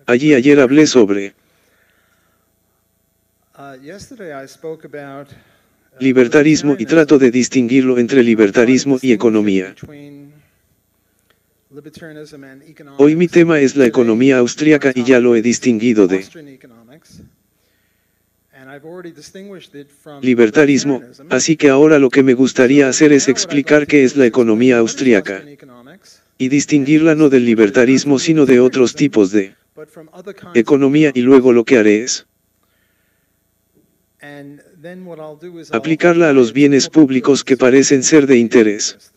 Ayer hablé sobre libertarismo y trato de distinguirlo entre libertarismo y economía. Hoy mi tema es la economía austríaca y ya lo he distinguido de libertarismo, así que ahora lo que me gustaría hacer es explicar qué es la economía austríaca y distinguirla no del libertarismo sino de otros tipos de economía, y luego lo que haré es aplicarla a los bienes públicos que parecen ser de interés.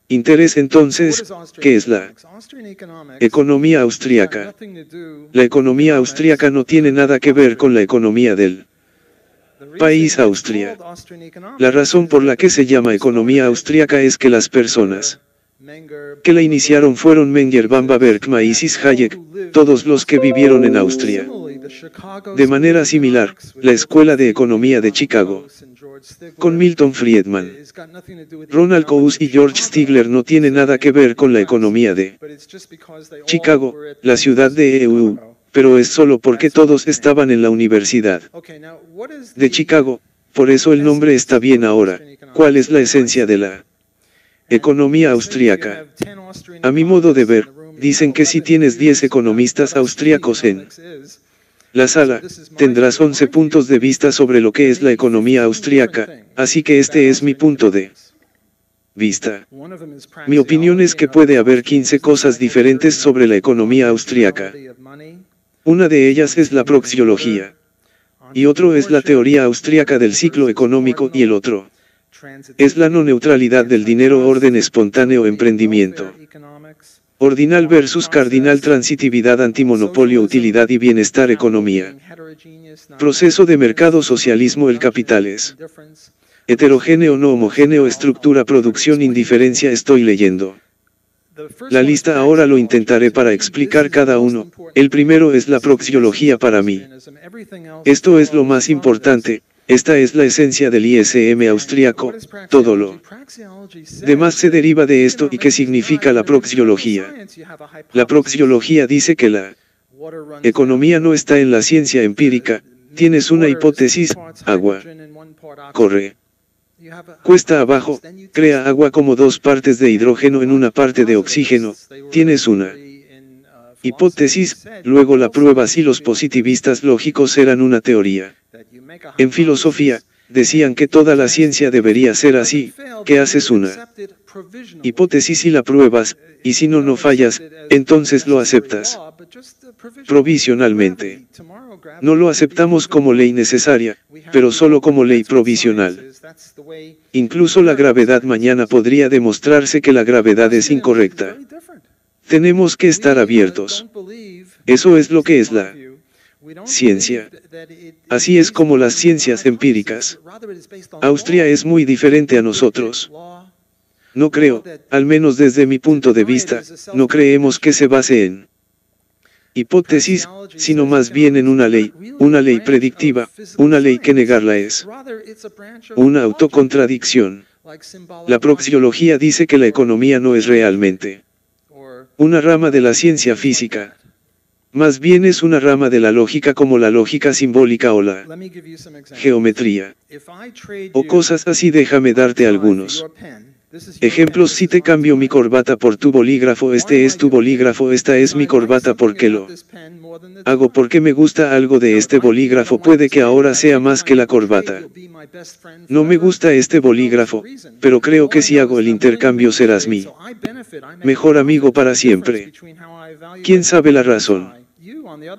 Interés entonces, ¿qué es la economía austríaca? La economía austríaca no tiene nada que ver con la economía del país Austria. La razón por la que se llama economía austríaca es que las personas que la iniciaron fueron Menger, Bamba, Bergman y Isis Hayek, todos los que vivieron en Austria. De manera similar, la Escuela de Economía de Chicago, con Milton Friedman, Ronald Coase y George Stigler, no tiene nada que ver con la economía de Chicago, la ciudad de EU, pero es solo porque todos estaban en la Universidad de Chicago, por eso el nombre está bien ahora. ¿Cuál es la esencia de la economía austríaca? A mi modo de ver, dicen que si tienes 10 economistas austríacos en la sala, tendrás 11 puntos de vista sobre lo que es la economía austríaca, así que este es mi punto de vista. Mi opinión es que puede haber 15 cosas diferentes sobre la economía austríaca. Una de ellas es la proxiología, y otro es la teoría austríaca del ciclo económico, y el otro es la no neutralidad del dinero, orden espontáneo, emprendimiento ordinal versus cardinal, transitividad, antimonopolio, utilidad y bienestar, economía, proceso de mercado, socialismo, el capital es heterogéneo, no homogéneo, estructura, producción, indiferencia. Estoy leyendo la lista ahora, lo intentaré para explicar cada uno. El primero es la proxiología para mí. Esto es lo más importante. Esta es la esencia del ISM austríaco. Todo lo demás se deriva de esto. ¿Y qué significa la proxiología? La proxiología dice que la economía no está en la ciencia empírica. Tienes una hipótesis: agua corre cuesta abajo, crea agua como 2 partes de hidrógeno en una parte de oxígeno. Tienes una hipótesis, luego la pruebas, y los positivistas lógicos eran una teoría. En filosofía, decían que toda la ciencia debería ser así, que haces una hipótesis y la pruebas, y si no fallas, entonces lo aceptas provisionalmente. No lo aceptamos como ley necesaria, pero solo como ley provisional. Incluso la gravedad, mañana podría demostrarse que la gravedad es incorrecta. Tenemos que estar abiertos. Eso es lo que es la ciencia. Así es como las ciencias empíricas. Austria es muy diferente a nosotros. No creo, al menos desde mi punto de vista, no creemos que se base en hipótesis, sino más bien en una ley predictiva, una ley que negarla es una autocontradicción. La proxiología dice que la economía no es realmente una rama de la ciencia física. Más bien es una rama de la lógica, como la lógica simbólica o la geometría, o cosas así. Déjame darte algunos ejemplos. Si te cambio mi corbata por tu bolígrafo, este es tu bolígrafo, esta es mi corbata. ¿Por qué lo hago? Porque me gusta algo de este bolígrafo. Puede que ahora sea más que la corbata. No me gusta este bolígrafo, pero creo que si hago el intercambio serás mi mejor amigo para siempre. ¿Quién sabe la razón?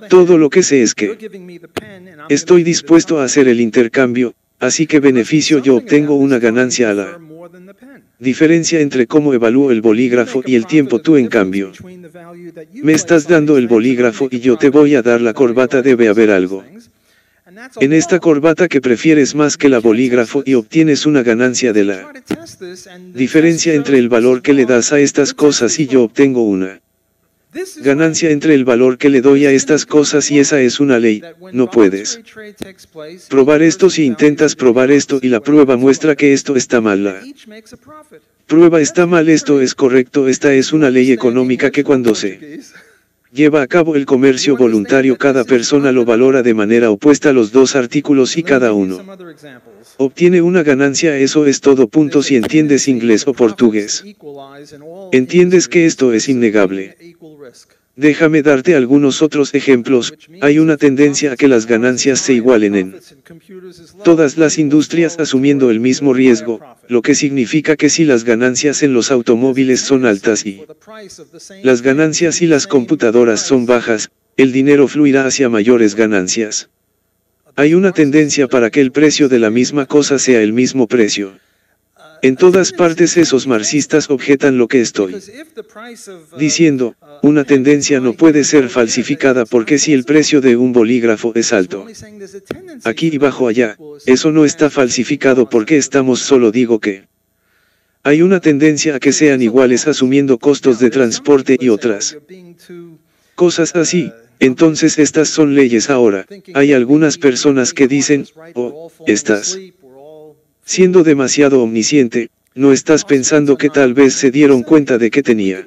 Todo lo que sé es que estoy dispuesto a hacer el intercambio, así que beneficio yo, obtengo una ganancia a la diferencia entre cómo evalúo el bolígrafo y el tiempo. Tú, en cambio, me estás dando el bolígrafo y yo te voy a dar la corbata. Debe haber algo en esta corbata que prefieres más que la bolígrafo, y obtienes una ganancia de la diferencia entre el valor que le das a estas cosas, y yo obtengo una ganancia entre el valor que le doy a estas cosas, y esa es una ley. No puedes probar esto si intentas probar esto, y la prueba muestra que esto está mal. La prueba está mal, esto es correcto. Esta es una ley económica que cuando se lleva a cabo el comercio voluntario, cada persona lo valora de manera opuesta a los dos artículos y cada uno obtiene una ganancia. Eso es todo. Si entiendes inglés o portugués, entiendes que esto es innegable. Déjame darte algunos otros ejemplos. Hay una tendencia a que las ganancias se igualen en todas las industrias asumiendo el mismo riesgo, lo que significa que si las ganancias en los automóviles son altas y las ganancias y las computadoras son bajas, el dinero fluirá hacia mayores ganancias. Hay una tendencia para que el precio de la misma cosa sea el mismo precio. En todas partes esos marxistas objetan lo que estoy diciendo. Una tendencia no puede ser falsificada porque si el precio de un bolígrafo es alto aquí y bajo allá, eso no está falsificado porque estamos solo digo que hay una tendencia a que sean iguales asumiendo costos de transporte y otras cosas así. Entonces estas son leyes. Ahora, hay algunas personas que dicen, oh, estás siendo demasiado omnisciente, no estás pensando que tal vez se dieron cuenta de que tenía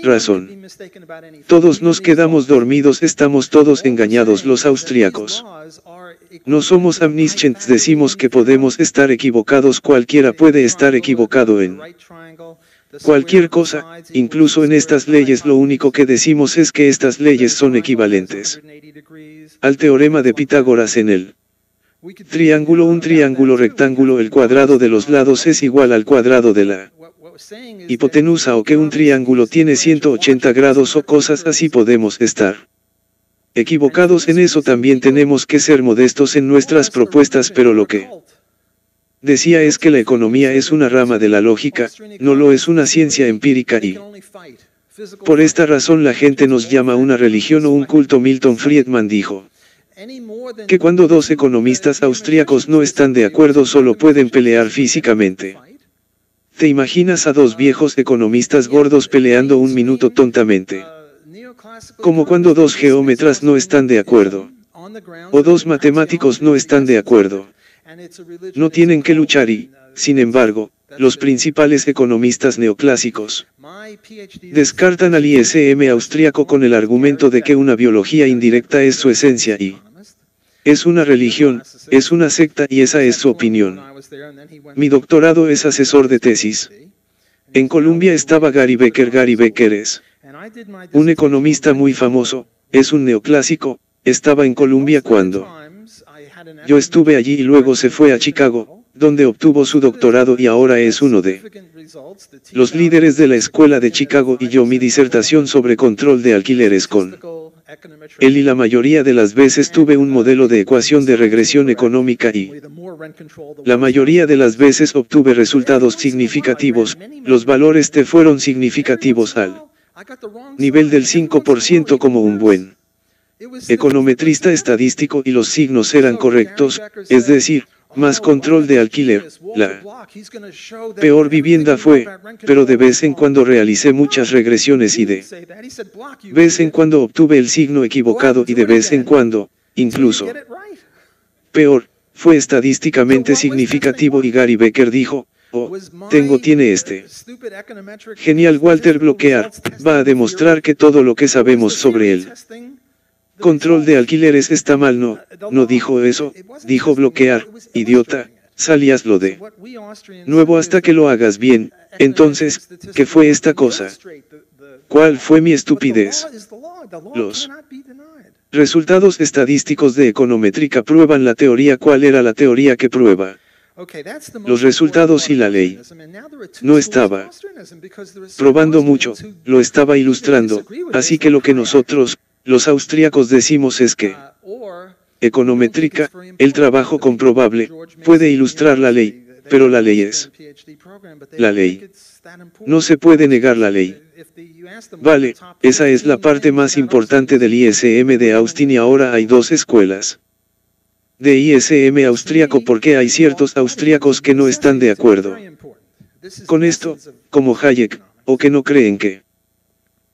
razón. Todos nos quedamos dormidos, estamos todos engañados. Los austríacos no somos omniscientes, decimos que podemos estar equivocados, cualquiera puede estar equivocado en cualquier cosa, incluso en estas leyes. Lo único que decimos es que estas leyes son equivalentes al teorema de Pitágoras en el triángulo. Un triángulo rectángulo, el cuadrado de los lados es igual al cuadrado de la hipotenusa, o que un triángulo tiene 180 grados o cosas así. Podemos estar equivocados en eso. También tenemos que ser modestos en nuestras propuestas, pero lo que decía es que la economía es una rama de la lógica, no lo es una ciencia empírica y por esta razón la gente nos llama una religión o un culto. Milton Friedman dijo que cuando dos economistas austríacos no están de acuerdo solo pueden pelear físicamente. ¿Te imaginas a dos viejos economistas gordos peleando un minuto tontamente? Como cuando dos geómetras no están de acuerdo, o dos matemáticos no están de acuerdo. No tienen que luchar y, sin embargo, los principales economistas neoclásicos descartan al ISM austríaco con el argumento de que una biología indirecta es su esencia y es una religión, es una secta, y esa es su opinión. Mi doctorado es asesor de tesis. En Columbia estaba Gary Becker. Gary Becker es un economista muy famoso, es un neoclásico, estaba en Columbia cuando yo estuve allí y luego se fue a Chicago, donde obtuvo su doctorado y ahora es uno de los líderes de la escuela de Chicago, y yo mi disertación sobre control de alquileres con él, y la mayoría de las veces tuve un modelo de ecuación de regresión económica y la mayoría de las veces obtuve resultados significativos. Los valores T fueron significativos al nivel del 5% como un buen econometrista estadístico, y los signos eran correctos, es decir, más control de alquiler. La peor vivienda fue, pero de vez en cuando realicé muchas regresiones y de vez en cuando obtuve el signo equivocado y de vez en cuando, incluso peor, fue estadísticamente significativo. Y Gary Becker dijo, oh, tiene este genial Walter Bloquear, va a demostrar que todo lo que sabemos sobre él control de alquileres está mal. No dijo eso, dijo Bloquear, idiota, salías lo de nuevo hasta que lo hagas bien. Entonces, ¿qué fue esta cosa? ¿Cuál fue mi estupidez? Los resultados estadísticos de econométrica prueban la teoría. ¿Cuál era la teoría que prueba los resultados y la ley? No estaba probando mucho, lo estaba ilustrando, así que lo que nosotros, los austríacos, decimos es que econométrica, el trabajo comprobable, puede ilustrar la ley, pero la ley es la ley. No se puede negar la ley. Vale, esa es la parte más importante del ISM de Austin, y ahora hay dos escuelas de ISM austríaco porque hay ciertos austríacos que no están de acuerdo con esto, como Hayek, o que no creen que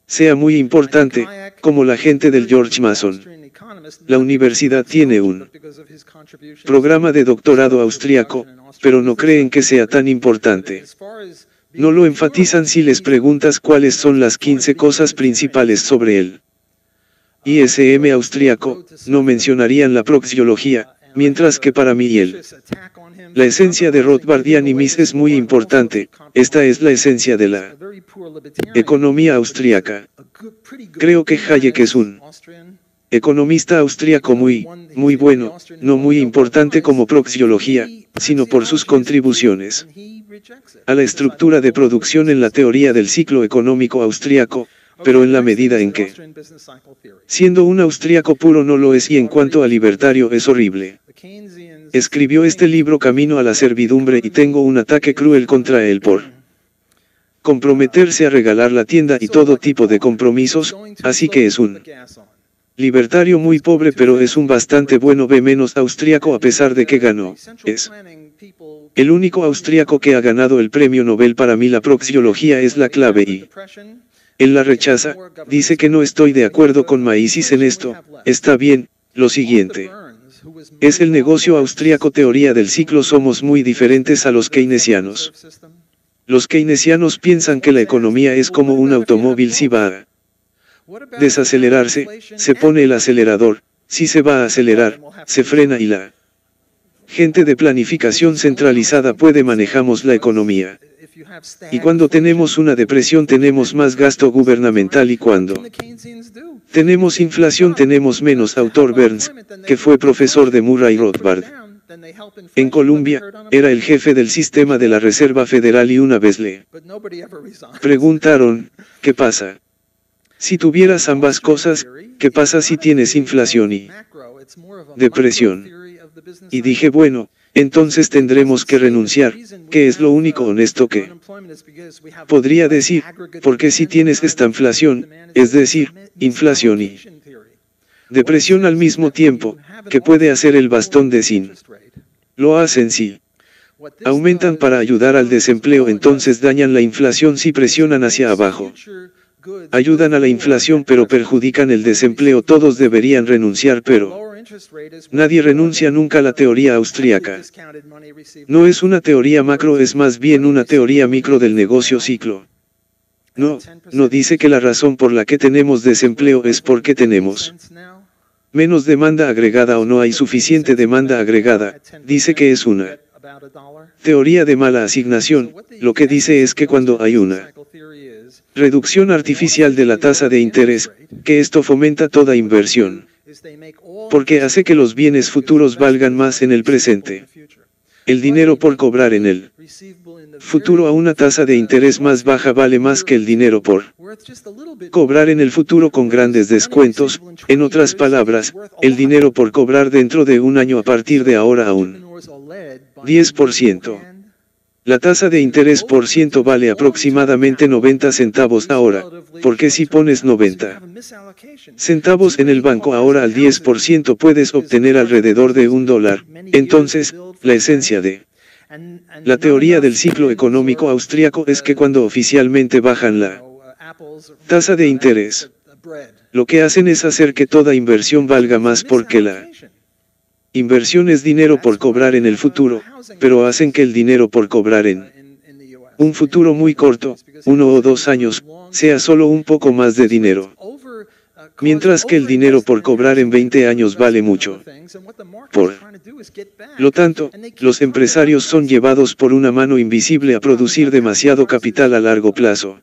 sea muy importante, como la gente del George Mason. La universidad tiene un programa de doctorado austríaco, pero no creen que sea tan importante. No lo enfatizan si les preguntas cuáles son las 15 cosas principales sobre él. ISM austríaco, no mencionarían la proxiología, mientras que para mí la esencia de Rothbard y Mises es muy importante. Esta es la esencia de la economía austríaca. Creo que Hayek es un economista austríaco muy bueno, no muy importante como proxiología, sino por sus contribuciones a la estructura de producción en la teoría del ciclo económico austríaco, pero en la medida en que, siendo un austríaco puro no lo es y en cuanto a libertario es horrible. Escribió este libro Camino a la servidumbre y tengo un ataque cruel contra él por comprometerse a regalar la tienda y todo tipo de compromisos, así que es un libertario muy pobre pero es un bastante bueno B- austríaco a pesar de que ganó. Es el único austríaco que ha ganado el premio Nobel. Para mí la proxiología es la clave y él la rechaza, dice que no estoy de acuerdo con Mises en esto, está bien, lo siguiente. Es el negocio austríaco teoría del ciclo somos muy diferentes a los keynesianos. Los keynesianos piensan que la economía es como un automóvil si va a desacelerarse, se pone el acelerador, si se va a acelerar, se frena y la gente de planificación centralizada puede manejamos la economía. Y cuando tenemos una depresión tenemos más gasto gubernamental y cuando tenemos inflación tenemos menos. Autor Burns, que fue profesor de Murray Rothbard en Columbia, era el jefe del sistema de la Reserva Federal y una vez le preguntaron, ¿qué pasa si tuvieras ambas cosas? ¿Qué pasa si tienes inflación y depresión? Y dije bueno, entonces tendremos que renunciar, que es lo único honesto que podría decir, porque si tienes esta inflación, es decir, inflación y depresión al mismo tiempo, ¿qué puede hacer el bastón de Zinn? Lo hacen si aumentan para ayudar al desempleo, entonces dañan la inflación si presionan hacia abajo. Ayudan a la inflación pero perjudican el desempleo. Todos deberían renunciar pero nadie renuncia nunca. La teoría austríaca no es una teoría macro, es más bien una teoría micro del negocio ciclo. No dice que la razón por la que tenemos desempleo es porque tenemos menos demanda agregada o no hay suficiente demanda agregada, dice que es una teoría de mala asignación. Lo que dice es que cuando hay una reducción artificial de la tasa de interés, que esto fomenta toda inversión, porque hace que los bienes futuros valgan más en el presente. El dinero por cobrar en el futuro a una tasa de interés más baja vale más que el dinero por cobrar en el futuro con grandes descuentos. En otras palabras, el dinero por cobrar dentro de un año a partir de ahora a un 10%. La tasa de interés por ciento vale aproximadamente 90 centavos ahora, porque si pones 90 centavos en el banco ahora al 10% puedes obtener alrededor de $1. Entonces, la esencia de la teoría del ciclo económico austríaco es que cuando oficialmente bajan la tasa de interés, lo que hacen es hacer que toda inversión valga más porque la inversión es dinero por cobrar en el futuro, pero hacen que el dinero por cobrar en un futuro muy corto, 1 o 2 años, sea solo un poco más de dinero. Mientras que el dinero por cobrar en 20 años vale mucho. Por lo tanto, los empresarios son llevados por una mano invisible a producir demasiado capital a largo plazo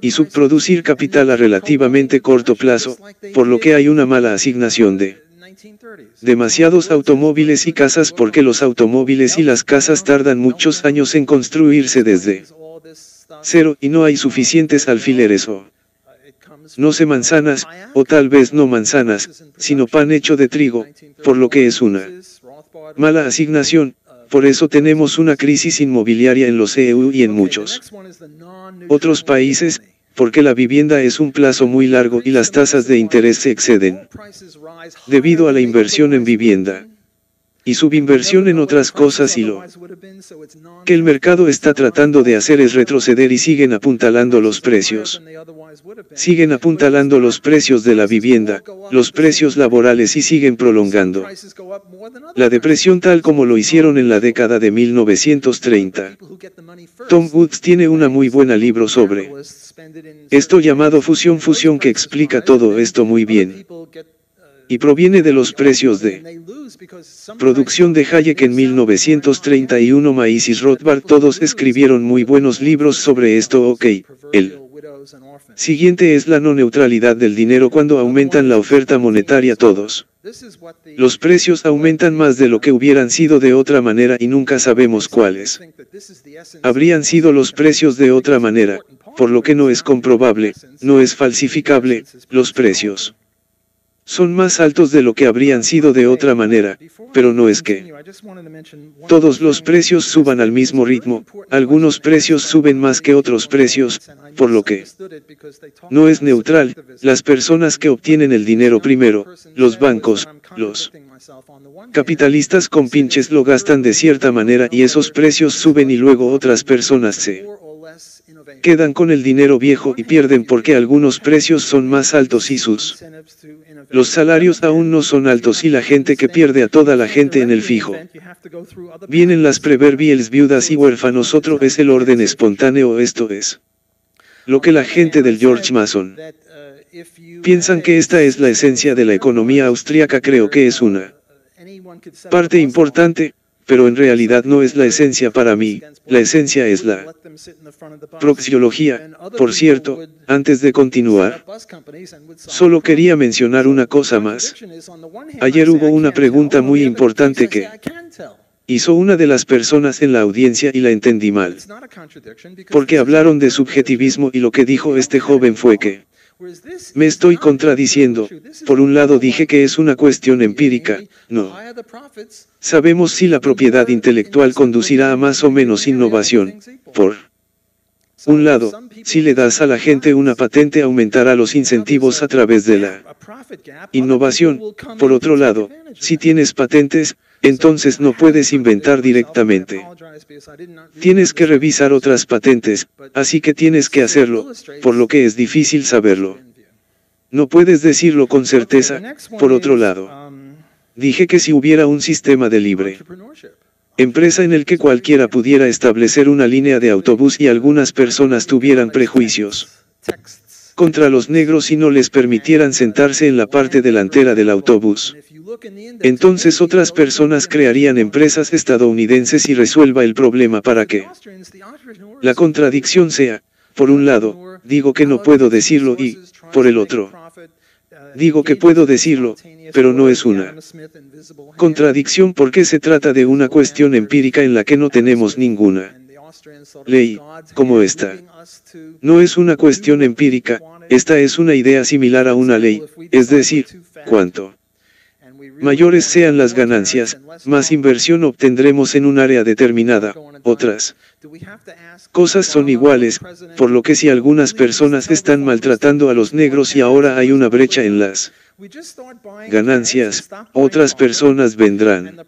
y subproducir capital a relativamente corto plazo, por lo que hay una mala asignación de demasiados automóviles y casas porque los automóviles y las casas tardan muchos años en construirse desde cero y no hay suficientes alfileres o no sé manzanas, o tal vez no manzanas, sino pan hecho de trigo, por lo que es una mala asignación. Por eso tenemos una crisis inmobiliaria en los EU y en muchos otros países, porque la vivienda es un plazo muy largo y las tasas de interés se exceden debido a la inversión en vivienda. y subinversión en otras cosas y lo que el mercado está tratando de hacer es retroceder y siguen apuntalando los precios. Siguen apuntalando los precios de la vivienda, los precios laborales y siguen prolongando la depresión tal como lo hicieron en la década de 1930. Tom Woods tiene una muy buena libro sobre esto llamado Fusión que explica todo esto muy bien. Y proviene de los precios de producción de Hayek en 1931. Maíz y Rothbard todos escribieron muy buenos libros sobre esto. Ok, el siguiente es la no neutralidad del dinero cuando aumentan la oferta monetaria todos. Los precios aumentan más de lo que hubieran sido de otra manera y nunca sabemos cuáles habrían sido los precios de otra manera, por lo que no es comprobable, no es falsificable, los precios son más altos de lo que habrían sido de otra manera, pero no es que todos los precios suban al mismo ritmo, algunos precios suben más que otros precios, por lo que no es neutral. Las personas que obtienen el dinero primero, los bancos, los capitalistas con pinches lo gastan de cierta manera y esos precios suben y luego otras personas se quedan con el dinero viejo y pierden porque algunos precios son más altos y los salarios aún no son altos y la gente que pierde a toda la gente en el fijo. Vienen las proverbiales viudas y huérfanos. Otro es el orden espontáneo. Esto es lo que la gente del George Mason piensan que esta es la esencia de la economía austríaca. Creo que es una parte importante, pero en realidad no es la esencia para mí. La esencia es la proxiología. Por cierto, antes de continuar, solo quería mencionar una cosa más. Ayer hubo una pregunta muy importante que hizo una de las personas en la audiencia y la entendí mal. Porque hablaron de subjetivismo y lo que dijo este joven fue que me estoy contradiciendo. Por un lado dije que es una cuestión empírica, no sabemos si la propiedad intelectual conducirá a más o menos innovación. Por un lado, si le das a la gente una patente aumentará los incentivos a través de la innovación. Por otro lado, si tienes patentes, entonces no puedes inventar directamente. Tienes que revisar otras patentes, así que tienes que hacerlo, por lo que es difícil saberlo. No puedes decirlo con certeza. Por otro lado, dije que si hubiera un sistema de libre empresa en el que cualquiera pudiera establecer una línea de autobús y algunas personas tuvieran prejuicios contra los negros y no les permitieran sentarse en la parte delantera del autobús, entonces otras personas crearían empresas estadounidenses y resuelva el problema para que la contradicción sea, por un lado, digo que no puedo decirlo y, por el otro, digo que puedo decirlo, pero no es una contradicción porque se trata de una cuestión empírica en la que no tenemos ninguna ley, como esta. No es una cuestión empírica, esta es una idea similar a una ley, es decir, cuanto mayores sean las ganancias, más inversión obtendremos en un área determinada. Otras cosas son iguales, por lo que si algunas personas están maltratando a los negros y ahora hay una brecha en las ganancias, otras personas vendrán.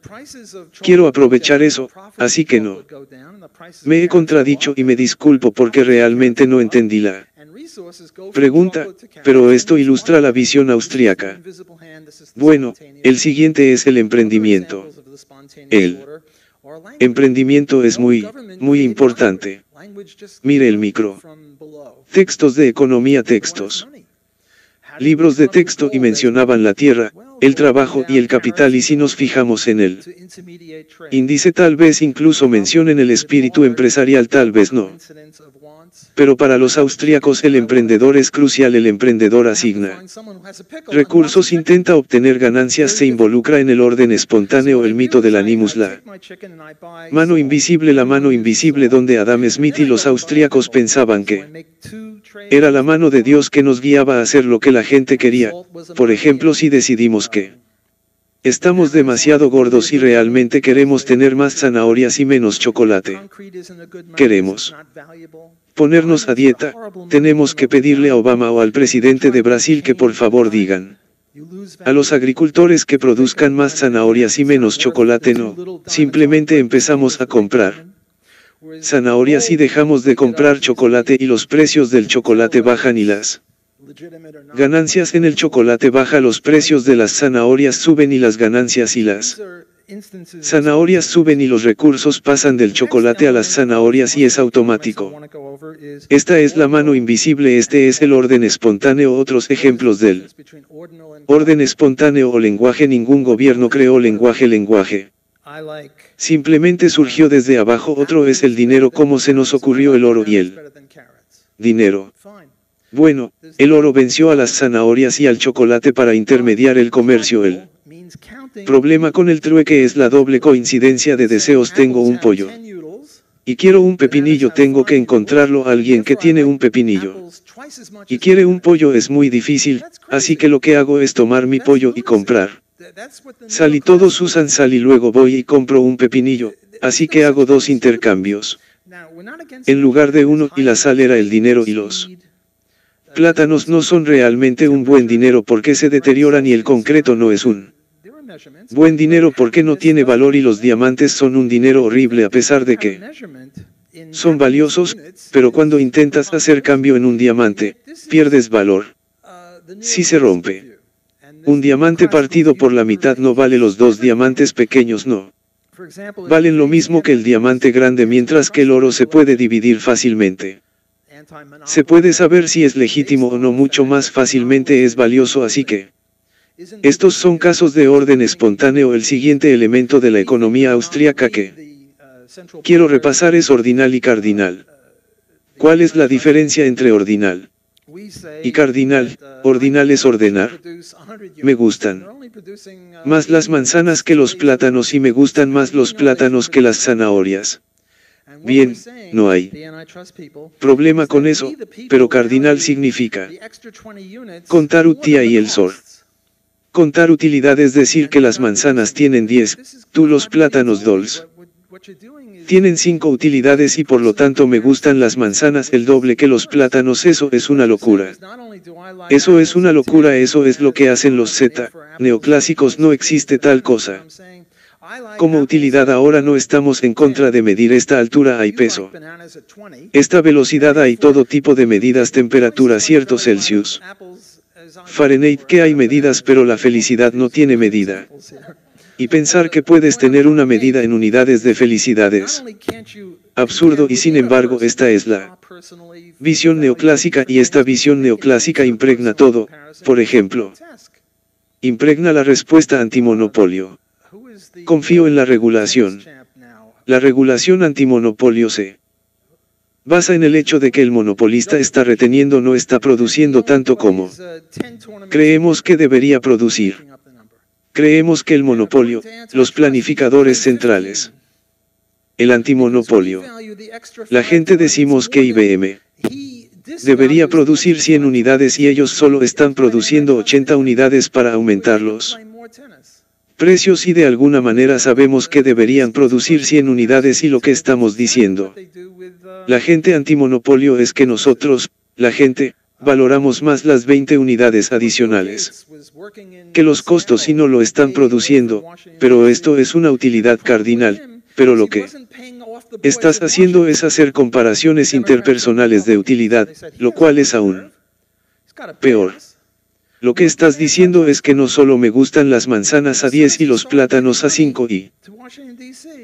Quiero aprovechar eso, así que no me he contradicho y me disculpo porque realmente no entendí la pregunta, pero esto ilustra la visión austríaca. Bueno, el siguiente es el emprendimiento. El emprendimiento es muy importante. Mire el micro. Textos de economía, textos. Libros de texto y mencionaban la tierra, el trabajo y el capital y si nos fijamos en el índice tal vez incluso mencionen el espíritu empresarial, tal vez no. Pero para los austríacos el emprendedor es crucial. El emprendedor asigna recursos, intenta obtener ganancias, se involucra en el orden espontáneo. El mito del animus, la mano invisible, la mano invisible donde Adam Smith y los austríacos pensaban que era la mano de Dios que nos guiaba a hacer lo que la gente quería. Por ejemplo, si decidimos que estamos demasiado gordos y realmente queremos tener más zanahorias y menos chocolate, queremos ponernos a dieta, tenemos que pedirle a Obama o al presidente de Brasil que por favor digan A los agricultores que produzcan más zanahorias y menos chocolate no, simplemente empezamos a comprar zanahorias y dejamos de comprar chocolate y los precios del chocolate bajan y las ganancias en el chocolate bajan, los precios de las zanahorias suben y las ganancias y las zanahorias suben y los recursos pasan del chocolate a las zanahorias y es automático. Esta es la mano invisible, este es el orden espontáneo. Otros ejemplos del orden espontáneo o lenguaje: ningún gobierno creó lenguaje. Simplemente surgió desde abajo. Otro es el dinero, cómo se nos ocurrió el oro y el dinero. Bueno, el oro venció a las zanahorias y al chocolate para intermediar el comercio. El problema con el trueque es la doble coincidencia de deseos. Tengo un pollo y quiero un pepinillo, tengo que encontrarlo. Alguien que tiene un pepinillo y quiere un pollo es muy difícil, así que lo que hago es tomar mi pollo y comprar sal, y todos usan sal y luego voy y compro un pepinillo, así que hago dos intercambios en lugar de uno, y la sal era el dinero y los plátanos no son realmente un buen dinero porque se deterioran y el concreto no es un buen dinero porque no tiene valor, y los diamantes son un dinero horrible a pesar de que son valiosos, pero cuando intentas hacer cambio en un diamante, pierdes valor. Si se rompe un diamante partido por la mitad no vale, los dos diamantes pequeños no valen lo mismo que el diamante grande, mientras que el oro se puede dividir fácilmente. Se puede saber si es legítimo o no mucho más fácilmente, es valioso, así que estos son casos de orden espontáneo. El siguiente elemento de la economía austríaca que quiero repasar es ordinal y cardinal. ¿Cuál es la diferencia entre ordinal y cardinal? Ordinal es ordenar. Me gustan más las manzanas que los plátanos y me gustan más los plátanos que las zanahorias. Bien, no hay problema con eso, pero cardinal significa contar utilidad y el sol. Contar utilidad es decir que las manzanas tienen 10, tú los plátanos dolls tienen 5 utilidades y por lo tanto me gustan las manzanas el doble que los plátanos. Eso es una locura. Eso es una locura, eso es lo que hacen los Z neoclásicos. No existe tal cosa como utilidad. Ahora no estamos en contra de medir esta altura, hay peso, esta velocidad, hay todo tipo de medidas, temperatura, cierto Celsius, Fahrenheit, que hay medidas, pero la felicidad no tiene medida. Y pensar que puedes tener una medida en unidades de felicidad es absurdo, y sin embargo esta es la visión neoclásica, y esta visión neoclásica impregna todo. Por ejemplo, impregna la respuesta antimonopolio. Confío en la regulación. La regulación antimonopolio se basa en el hecho de que el monopolista está reteniendo, no está produciendo tanto como creemos que debería producir. Creemos que el monopolio, los planificadores centrales, el antimonopolio, la gente decimos que IBM debería producir 100 unidades y ellos solo están produciendo 80 unidades para aumentar los precios, y de alguna manera sabemos que deberían producir 100 unidades, y lo que estamos diciendo la gente antimonopolio es que nosotros, la gente, valoramos más las 20 unidades adicionales que los costos y no lo están produciendo, pero esto es una utilidad cardinal. Pero lo que estás haciendo es hacer comparaciones interpersonales de utilidad, lo cual es aún peor. Lo que estás diciendo es que no solo me gustan las manzanas a 10 y los plátanos a 5 y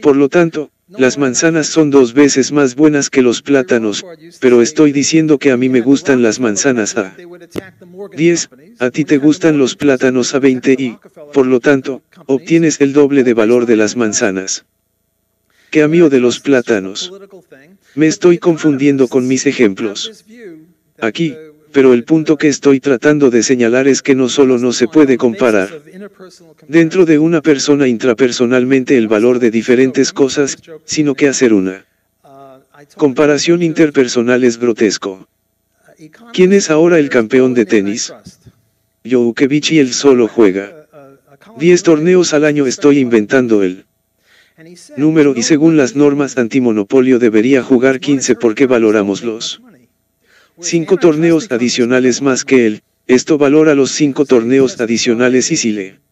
por lo tanto, las manzanas son 2 veces más buenas que los plátanos, pero estoy diciendo que a mí me gustan las manzanas a 10, a ti te gustan los plátanos a 20 y, por lo tanto, obtienes el doble de valor de las manzanas que a mí o de los plátanos. Me estoy confundiendo con mis ejemplos aquí, pero el punto que estoy tratando de señalar es que no solo no se puede comparar dentro de una persona intrapersonalmente el valor de diferentes cosas, sino que hacer una comparación interpersonal es grotesco. ¿Quién es ahora el campeón de tenis? Djokovic, y él solo juega 10 torneos al año. Estoy inventando el número, y según las normas antimonopolio debería jugar 15 porque valoramos los 5 torneos adicionales más que él, esto valora los 5 torneos adicionales y si le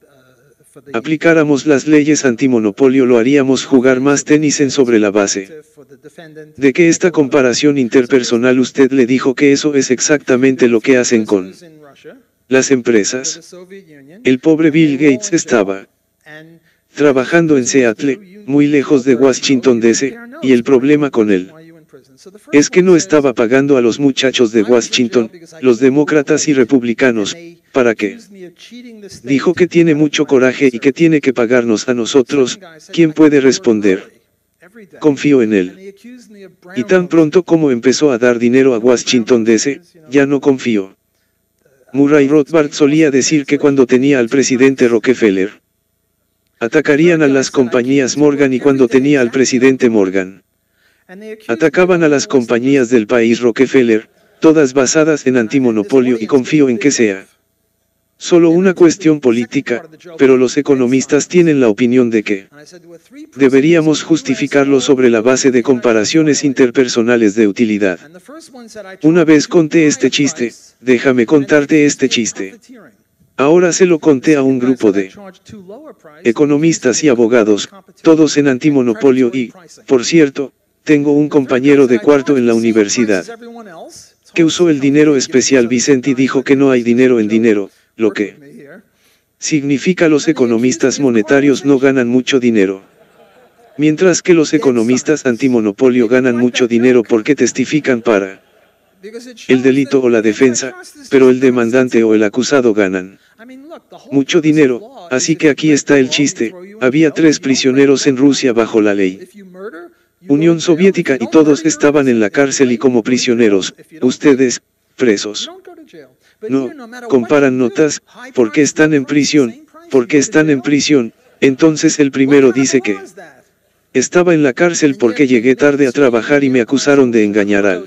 aplicáramos las leyes antimonopolio lo haríamos jugar más tenis en sobre la base de que esta comparación interpersonal usted le dijo que eso es exactamente lo que hacen con las empresas. El pobre Bill Gates estaba trabajando en Seattle, muy lejos de Washington DC, y el problema con él es que no estaba pagando a los muchachos de Washington, los demócratas y republicanos, ¿para qué? Dijo que tiene mucho coraje y que tiene que pagarnos a nosotros. ¿Quién puede responder? Confío en él. Y tan pronto como empezó a dar dinero a Washington DC, ya no confío. Murray Rothbard solía decir que cuando tenía al presidente Rockefeller, atacarían a las compañías Morgan y cuando tenía al presidente Morgan, atacaban a las compañías del país Rockefeller, todas basadas en antimonopolio y confío en que sea solo una cuestión política, pero los economistas tienen la opinión de que deberíamos justificarlo sobre la base de comparaciones interpersonales de utilidad. Una vez conté este chiste, déjame contarte este chiste. Ahora se lo conté a un grupo de economistas y abogados, todos en antimonopolio y, por cierto, tengo un compañero de cuarto en la universidad que usó el dinero especial Vicente y dijo que no hay dinero en dinero, lo que significa los economistas monetarios no ganan mucho dinero. Mientras que los economistas antimonopolio ganan mucho dinero porque testifican para el delito o la defensa, pero el demandante o el acusado ganan mucho dinero, así que aquí está el chiste, había 3 prisioneros en Rusia bajo la ley Unión Soviética y todos estaban en la cárcel y como prisioneros, ustedes, presos. No, comparan notas, ¿por qué están en prisión? ¿Por qué están en prisión? Entonces el primero dice que estaba en la cárcel porque llegué tarde a trabajar y me acusaron de engañar al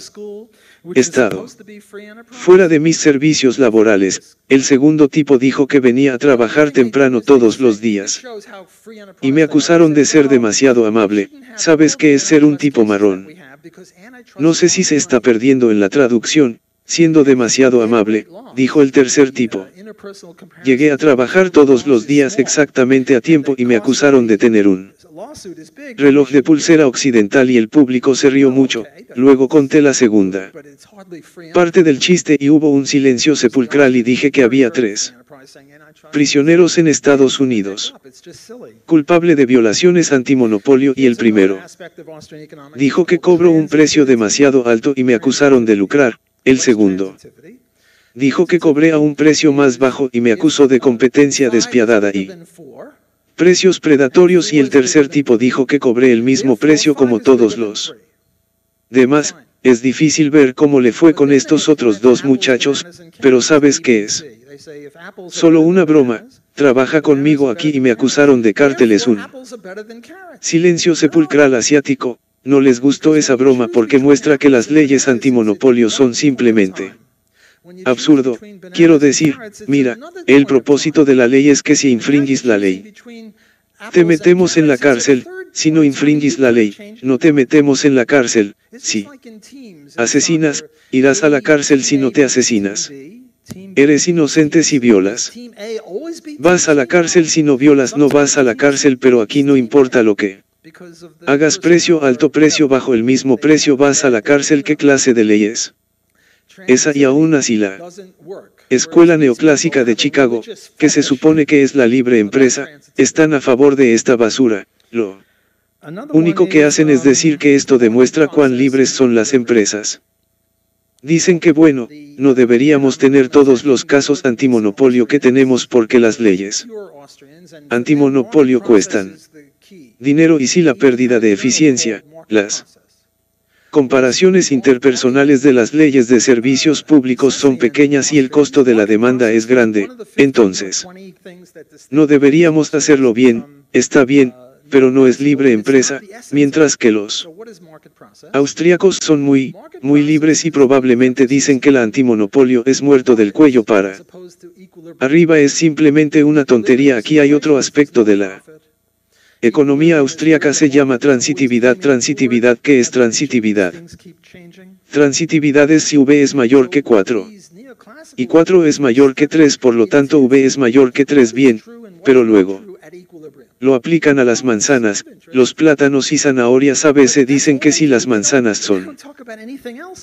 Estado. Fuera de mis servicios laborales, el segundo tipo dijo que venía a trabajar temprano todos los días. Y me acusaron de ser demasiado amable. ¿Sabes qué es ser un tipo marrón? No sé si se está perdiendo en la traducción. Siendo demasiado amable, dijo el tercer tipo. Llegué a trabajar todos los días exactamente a tiempo y me acusaron de tener un reloj de pulsera occidental y el público se rió mucho. Luego conté la segunda parte del chiste y hubo un silencio sepulcral y dije que había 3 prisioneros en Estados Unidos, culpable de violaciones antimonopolio y el primero dijo que cobró un precio demasiado alto y me acusaron de lucrar. El segundo dijo que cobré a un precio más bajo y me acusó de competencia despiadada y precios predatorios y el tercer tipo dijo que cobré el mismo precio como todos los demás. Es difícil ver cómo le fue con estos otros 2 muchachos, pero ¿sabes qué es? Solo una broma, trabaja conmigo aquí y me acusaron de cárteles. Un silencio sepulcral asiático. No les gustó esa broma porque muestra que las leyes antimonopolio son simplemente absurdo. Quiero decir, mira, el propósito de la ley es que si infringís la ley, te metemos en la cárcel. Si no infringís la ley, no te metemos en la cárcel. Si asesinas, irás a la cárcel si no te asesinas. Eres inocente si violas. Vas a la cárcel si no violas, no vas a la cárcel, pero aquí no importa lo que hagas, precio alto, precio bajo, el mismo precio, vas a la cárcel. ¿Qué clase de ley es esa? Y aún así la Escuela Neoclásica de Chicago, que se supone que es la libre empresa, están a favor de esta basura. Lo único que hacen es decir que esto demuestra cuán libres son las empresas. Dicen que bueno, no deberíamos tener todos los casos antimonopolio que tenemos porque las leyes antimonopolio cuestan dinero y si la pérdida de eficiencia, las comparaciones interpersonales de las leyes de servicios públicos son pequeñas y el costo de la demanda es grande, entonces no deberíamos hacerlo bien. Está bien, pero no es libre empresa, mientras que los austríacos son muy libres y probablemente dicen que el antimonopolio es muerto del cuello para arriba. Es simplemente una tontería. Aquí hay otro aspecto de la economía austríaca, se llama transitividad. Transitividad, ¿qué es transitividad? Transitividad es si V es mayor que 4. Y 4 es mayor que 3, por lo tanto V es mayor que 3 bien, pero luego lo aplican a las manzanas, los plátanos y zanahorias. A veces dicen que si las manzanas son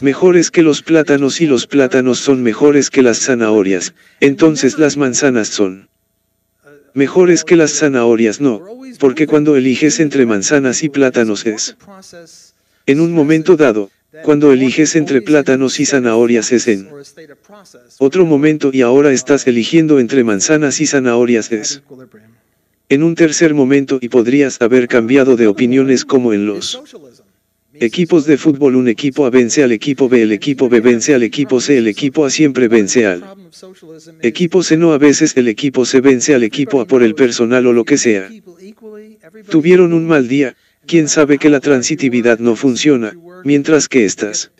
mejores que los plátanos y los plátanos son mejores que las zanahorias, entonces las manzanas son mejores que las zanahorias. No, porque cuando eliges entre manzanas y plátanos es en un momento dado. Cuando eliges entre plátanos y zanahorias es en otro momento, y ahora estás eligiendo entre manzanas y zanahorias es en un tercer momento, y podrías haber cambiado de opiniones como en los equipos de fútbol. Un equipo A vence al equipo B, el equipo B vence al equipo C, el equipo A siempre vence al equipo C. No, a veces el equipo C vence al equipo A por el personal o lo que sea. Tuvieron un mal día. ¿Quién sabe que la transitividad no funciona, mientras que estas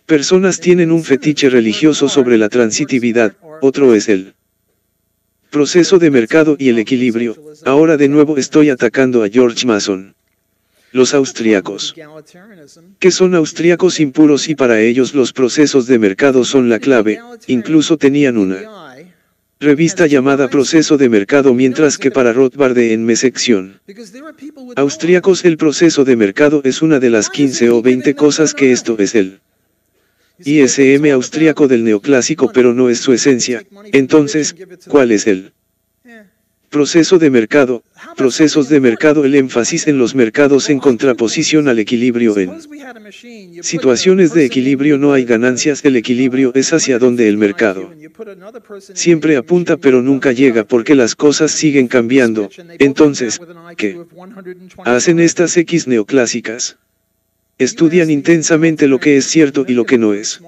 personas tienen un fetiche religioso sobre la transitividad? Otro es el proceso de mercado y el equilibrio. Ahora de nuevo estoy atacando a George Mason. Los austríacos, que son austríacos impuros, y para ellos los procesos de mercado son la clave. Incluso tenían una revista llamada Proceso de Mercado, mientras que para Rothbard en mi sección austríacos el proceso de mercado es una de las 15 o 20 cosas que esto es el ISM austríaco del neoclásico, pero no es su esencia. Entonces, ¿cuál es el proceso de mercado? Procesos de mercado, el énfasis en los mercados en contraposición al equilibrio. En situaciones de equilibrio no hay ganancias, el equilibrio es hacia donde el mercado siempre apunta pero nunca llega porque las cosas siguen cambiando. Entonces, ¿qué hacen estas X neoclásicas? Estudian intensamente lo que es cierto y lo que no es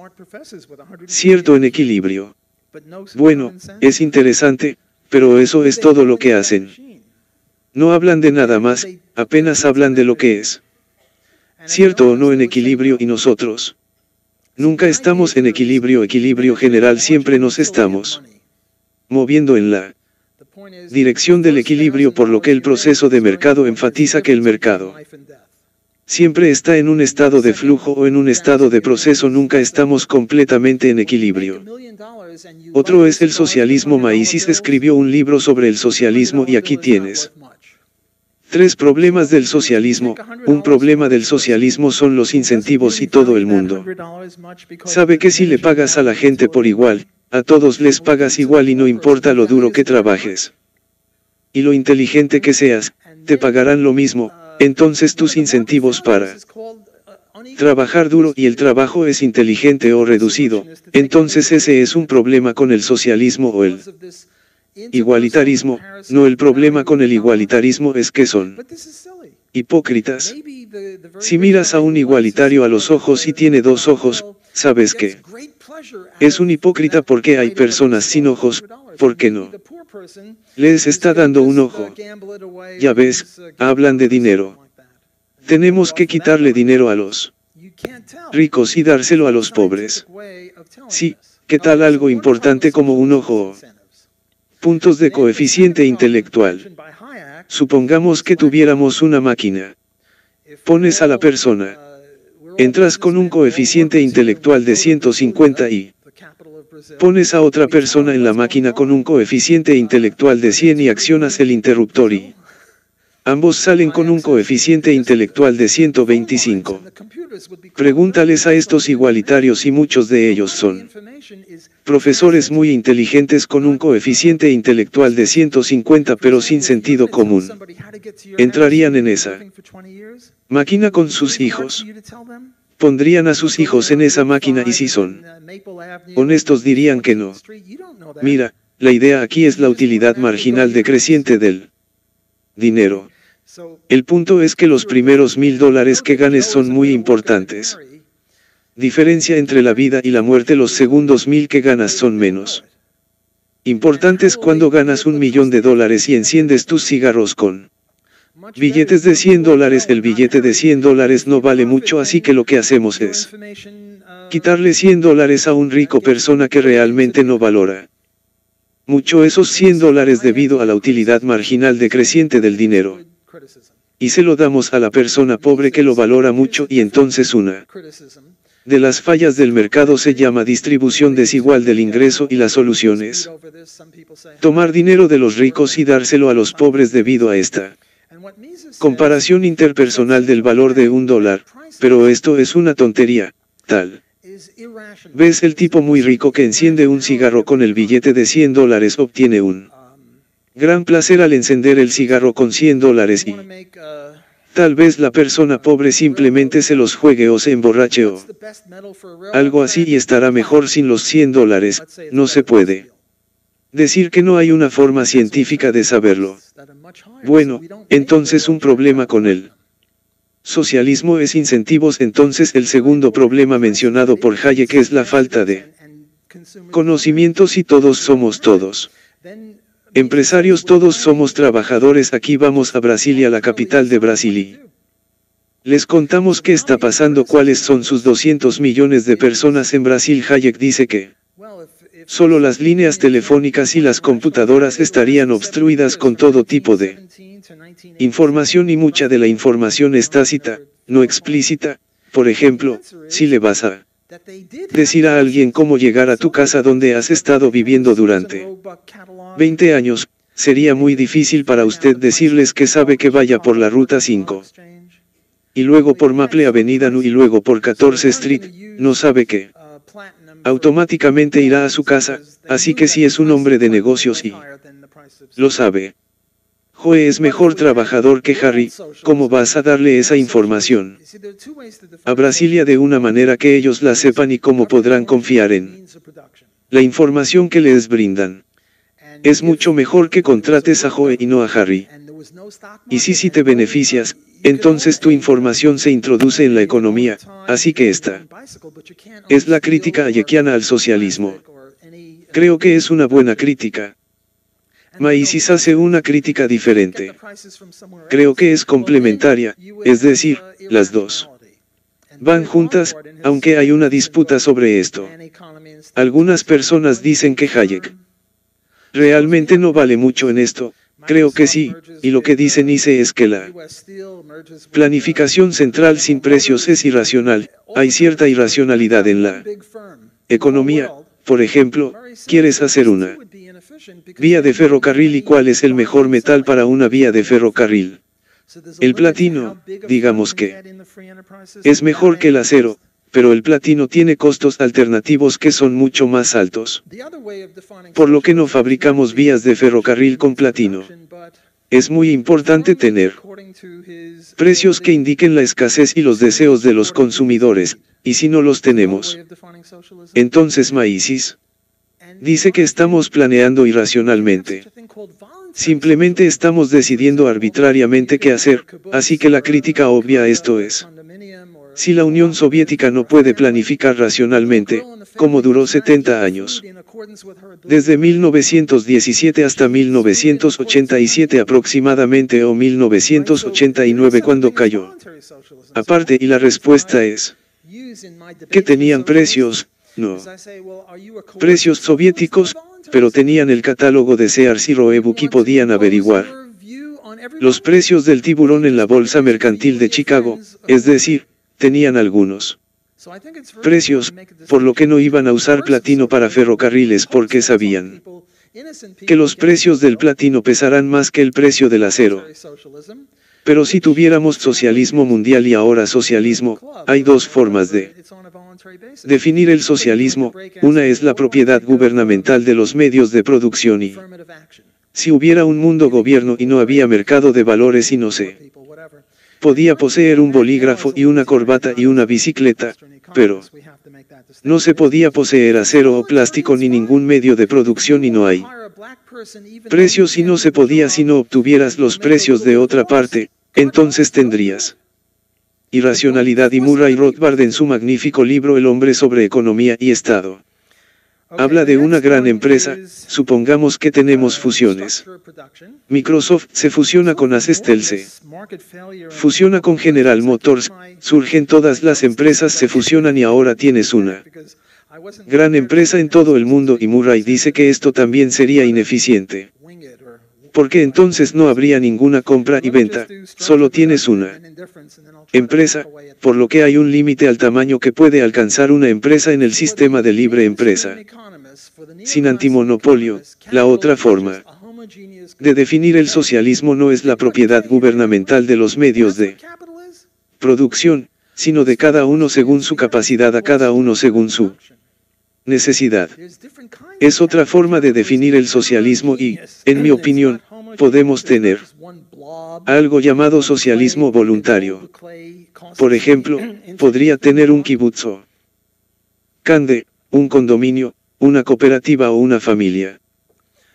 cierto en equilibrio. Bueno, es interesante, pero eso es todo lo que hacen. No hablan de nada más, apenas hablan de lo que es cierto o no en equilibrio, y nosotros nunca estamos en equilibrio general, siempre nos estamos moviendo en la dirección del equilibrio, por lo que el proceso de mercado enfatiza que el mercado siempre está en un estado de flujo o en un estado de proceso, nunca estamos completamente en equilibrio. Otro es el socialismo. Mises escribió un libro sobre el socialismo y aquí tienes 3 problemas del socialismo. Un problema del socialismo son los incentivos, y todo el mundo sabe que si le pagas a la gente por igual, a todos les pagas igual y no importa lo duro que trabajes y lo inteligente que seas, te pagarán lo mismo. Entonces tus incentivos para trabajar duro y el trabajo es inteligente o reducido. Entonces ese es un problema con el socialismo o el igualitarismo. No, el problema con el igualitarismo es que son hipócritas. Si miras a un igualitario a los ojos y tiene 2 ojos, sabes que es un hipócrita porque hay personas sin ojos. ¿Por qué no les está dando un ojo? Ya ves, hablan de dinero. Tenemos que quitarle dinero a los ricos y dárselo a los pobres. Sí, ¿qué tal algo importante como un ojo? Puntos de coeficiente intelectual. Supongamos que tuviéramos una máquina. Pones a la persona. Entras con un coeficiente intelectual de 150 y pones a otra persona en la máquina con un coeficiente intelectual de 100 y accionas el interruptor y ambos salen con un coeficiente intelectual de 125. Pregúntales a estos igualitarios y muchos de ellos son profesores muy inteligentes con un coeficiente intelectual de 150 pero sin sentido común. ¿Entrarían en esa máquina con sus hijos? Pondrían a sus hijos en esa máquina y si son honestos dirían que no. Mira, la idea aquí es la utilidad marginal decreciente del dinero. El punto es que los primeros $1000 que ganes son muy importantes. Diferencia entre la vida y la muerte. Los segundos 1000 que ganas son menos importantes. Cuando ganas $1.000.000 y enciendes tus cigarros con billetes de $100, el billete de $100 no vale mucho, así que lo que hacemos es quitarle $100 a un rico persona que realmente no valora mucho esos $100 debido a la utilidad marginal decreciente del dinero. Y se lo damos a la persona pobre que lo valora mucho, y entonces una de las fallas del mercado se llama distribución desigual del ingreso y las soluciones. Tomar dinero de los ricos y dárselo a los pobres debido a esta comparación interpersonal del valor de $1, pero esto es una tontería, tal. ¿Ves el tipo muy rico que enciende un cigarro con el billete de $100 obtiene un gran placer al encender el cigarro con $100 y tal vez la persona pobre simplemente se los juegue o se emborrache o algo así y estará mejor sin los $100, no se puede decir que no hay una forma científica de saberlo. Bueno, entonces un problema con el socialismo es incentivos. Entonces el segundo problema mencionado por Hayek es la falta de conocimientos y todos somos todos empresarios, todos somos trabajadores. Aquí vamos a Brasilia, la capital de Brasil, y les contamos qué está pasando, cuáles son sus 200 millones de personas en Brasil. Hayek dice que solo las líneas telefónicas y las computadoras estarían obstruidas con todo tipo de información y mucha de la información es tácita, no explícita. Por ejemplo, si le vas a decir a alguien cómo llegar a tu casa donde has estado viviendo durante 20 años, sería muy difícil para usted decirles que sabe que vaya por la ruta 5. Y luego por Maple Avenida y luego por 14 Street, no sabe qué. Automáticamente irá a su casa, así que si es un hombre de negocios y lo sabe. Joe es mejor trabajador que Harry, ¿cómo vas a darle esa información a Brasilia de una manera que ellos la sepan y cómo podrán confiar en la información que les brindan? Es mucho mejor que contrates a Joe y no a Harry. Y si te beneficias, entonces tu información se introduce en la economía, así que esta es la crítica hayekiana al socialismo. Creo que es una buena crítica. Mises hace una crítica diferente. Creo que es complementaria, es decir, las dos van juntas, aunque hay una disputa sobre esto. Algunas personas dicen que Hayek realmente no vale mucho en esto. Creo que sí, y lo que dice Nice es que la planificación central sin precios es irracional. Hay cierta irracionalidad en la economía. Por ejemplo, quieres hacer una vía de ferrocarril y cuál es el mejor metal para una vía de ferrocarril. El platino, digamos que es mejor que el acero, pero el platino tiene costos alternativos que son mucho más altos. Por lo que no fabricamos vías de ferrocarril con platino. Es muy importante tener precios que indiquen la escasez y los deseos de los consumidores, y si no los tenemos, entonces Mises dice que estamos planeando irracionalmente. Simplemente estamos decidiendo arbitrariamente qué hacer, así que la crítica obvia a esto es: si la Unión Soviética no puede planificar racionalmente, como duró 70 años, desde 1917 hasta 1987 aproximadamente o 1989 cuando cayó. Aparte, y la respuesta es que tenían precios, no precios soviéticos, pero tenían el catálogo de Sears y Roebuck y podían averiguar los precios del tiburón en la bolsa mercantil de Chicago, es decir, tenían algunos precios, por lo que no iban a usar platino para ferrocarriles porque sabían que los precios del platino pesarán más que el precio del acero. Pero si tuviéramos socialismo mundial y ahora socialismo, hay dos formas de definir el socialismo. Una es la propiedad gubernamental de los medios de producción y si hubiera un mundo gobierno y no había mercado de valores y no se podía poseer un bolígrafo y una corbata y una bicicleta, pero no se podía poseer acero o plástico ni ningún medio de producción y no hay precios y no se podía si no obtuvieras los precios de otra parte, entonces tendrías irracionalidad. Y Murray Rothbard en su magnífico libro El hombre sobre economía y Estado habla de una gran empresa. Supongamos que tenemos fusiones. Microsoft se fusiona con Alstom, se fusiona con General Motors, surgen todas las empresas, se fusionan y ahora tienes una gran empresa en todo el mundo y Murray dice que esto también sería ineficiente. Porque entonces no habría ninguna compra y venta, solo tienes una empresa, por lo que hay un límite al tamaño que puede alcanzar una empresa en el sistema de libre empresa. Sin antimonopolio, la otra forma de definir el socialismo no es la propiedad gubernamental de los medios de producción, sino de cada uno según su capacidad, a cada uno según su necesidad. Es otra forma de definir el socialismo y, en mi opinión, podemos tener algo llamado socialismo voluntario. Por ejemplo, podría tener un kibutz o kande, un condominio, una cooperativa o una familia.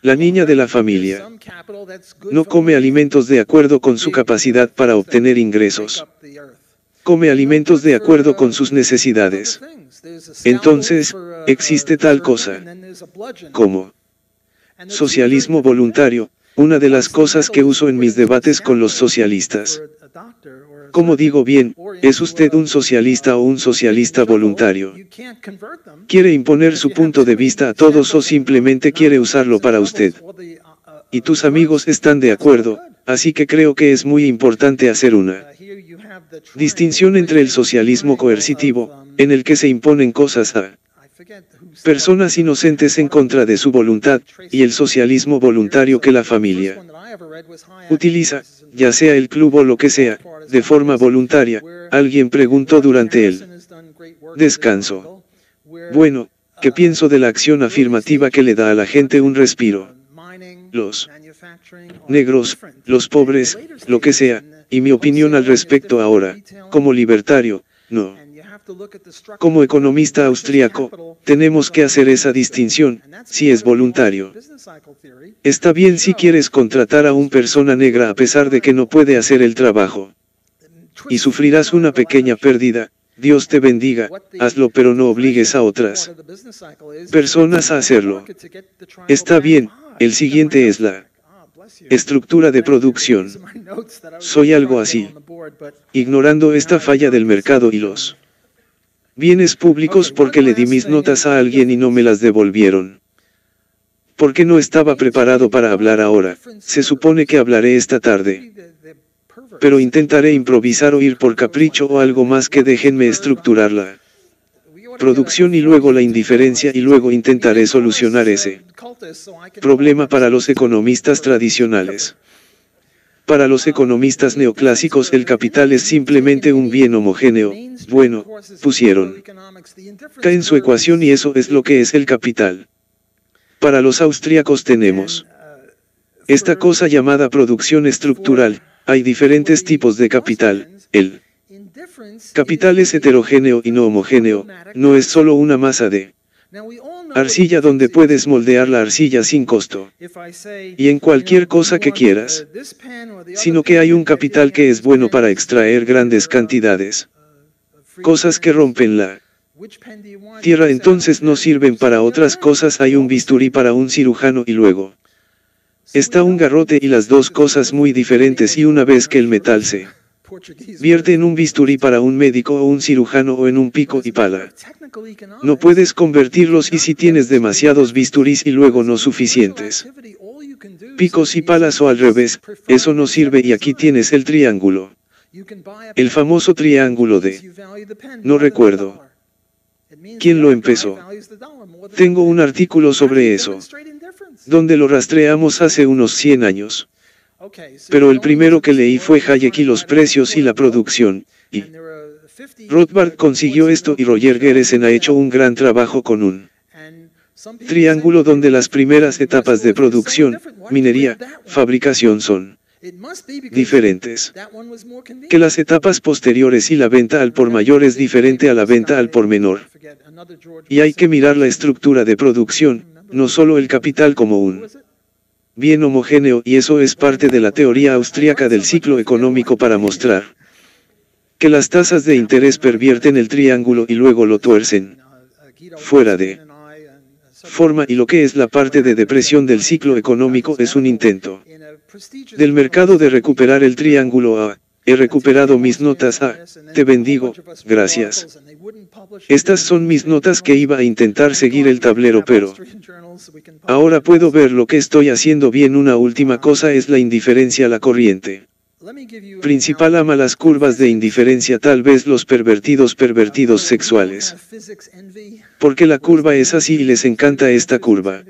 La niña de la familia no come alimentos de acuerdo con su capacidad para obtener ingresos. Come alimentos de acuerdo con sus necesidades. Entonces, existe tal cosa como socialismo voluntario, una de las cosas que uso en mis debates con los socialistas. Como digo bien, ¿es usted un socialista o un socialista voluntario? ¿Quiere imponer su punto de vista a todos o simplemente quiere usarlo para usted? Y tus amigos están de acuerdo, así que creo que es muy importante hacer una distinción entre el socialismo coercitivo, en el que se imponen cosas a personas inocentes en contra de su voluntad, y el socialismo voluntario que la familia utiliza, ya sea el club o lo que sea, de forma voluntaria. Alguien preguntó durante el descanso: bueno, ¿qué pienso de la acción afirmativa que le da a la gente un respiro? Los negros, los pobres, lo que sea, y mi opinión al respecto ahora, como libertario, no. Como economista austríaco, tenemos que hacer esa distinción, si es voluntario. Está bien si quieres contratar a una persona negra a pesar de que no puede hacer el trabajo. Y sufrirás una pequeña pérdida, Dios te bendiga, hazlo pero no obligues a otras personas a hacerlo. Está bien, el siguiente es la estructura de producción. Soy algo así. Ignorando esta falla del mercado y los bienes públicos porque le di mis notas a alguien y no me las devolvieron. Porque no estaba preparado para hablar ahora, se supone que hablaré esta tarde. Pero intentaré improvisar o ir por capricho o algo más que déjenme estructurar la producción y luego la indiferencia y luego intentaré solucionar ese problema para los economistas tradicionales. Para los economistas neoclásicos el capital es simplemente un bien homogéneo, bueno, pusieron K en su ecuación y eso es lo que es el capital. Para los austríacos tenemos esta cosa llamada producción estructural. Hay diferentes tipos de capital. El capital es heterogéneo y no homogéneo, no es solo una masa de arcilla donde puedes moldear la arcilla sin costo, y en cualquier cosa que quieras, sino que hay un capital que es bueno para extraer grandes cantidades. Cosas que rompen la tierra entonces no sirven para otras cosas. Hay un bisturí para un cirujano y luego está un garrote y las dos cosas muy diferentes, y una vez que el metal se vierte en un bisturí para un médico o un cirujano o en un pico y pala, no puedes convertirlos, y si tienes demasiados bisturís y luego no suficientes picos y palas o al revés, eso no sirve. Y aquí tienes el triángulo. El famoso triángulo de... no recuerdo quién lo empezó. Tengo un artículo sobre eso, donde lo rastreamos hace unos 100 años. Pero el primero que leí fue Hayek y los precios y la producción, y Rothbard consiguió esto y Roger Geresen ha hecho un gran trabajo con un triángulo donde las primeras etapas de producción, minería, fabricación son diferentes que las etapas posteriores, y la venta al por mayor es diferente a la venta al por menor. Y hay que mirar la estructura de producción, no solo el capital como un bien homogéneo, y eso es parte de la teoría austríaca del ciclo económico para mostrar que las tasas de interés pervierten el triángulo y luego lo tuercen fuera de forma, y lo que es la parte de depresión del ciclo económico es un intento del mercado de recuperar el triángulo a He recuperado mis notas. Te bendigo, gracias. Estas son mis notas que iba a intentar seguir el tablero, pero ahora puedo ver lo que estoy haciendo bien. Una última cosa es la indiferencia a la corriente principal. Ama las curvas de indiferencia, tal vez los pervertidos sexuales. Porque la curva es así y les encanta esta curva.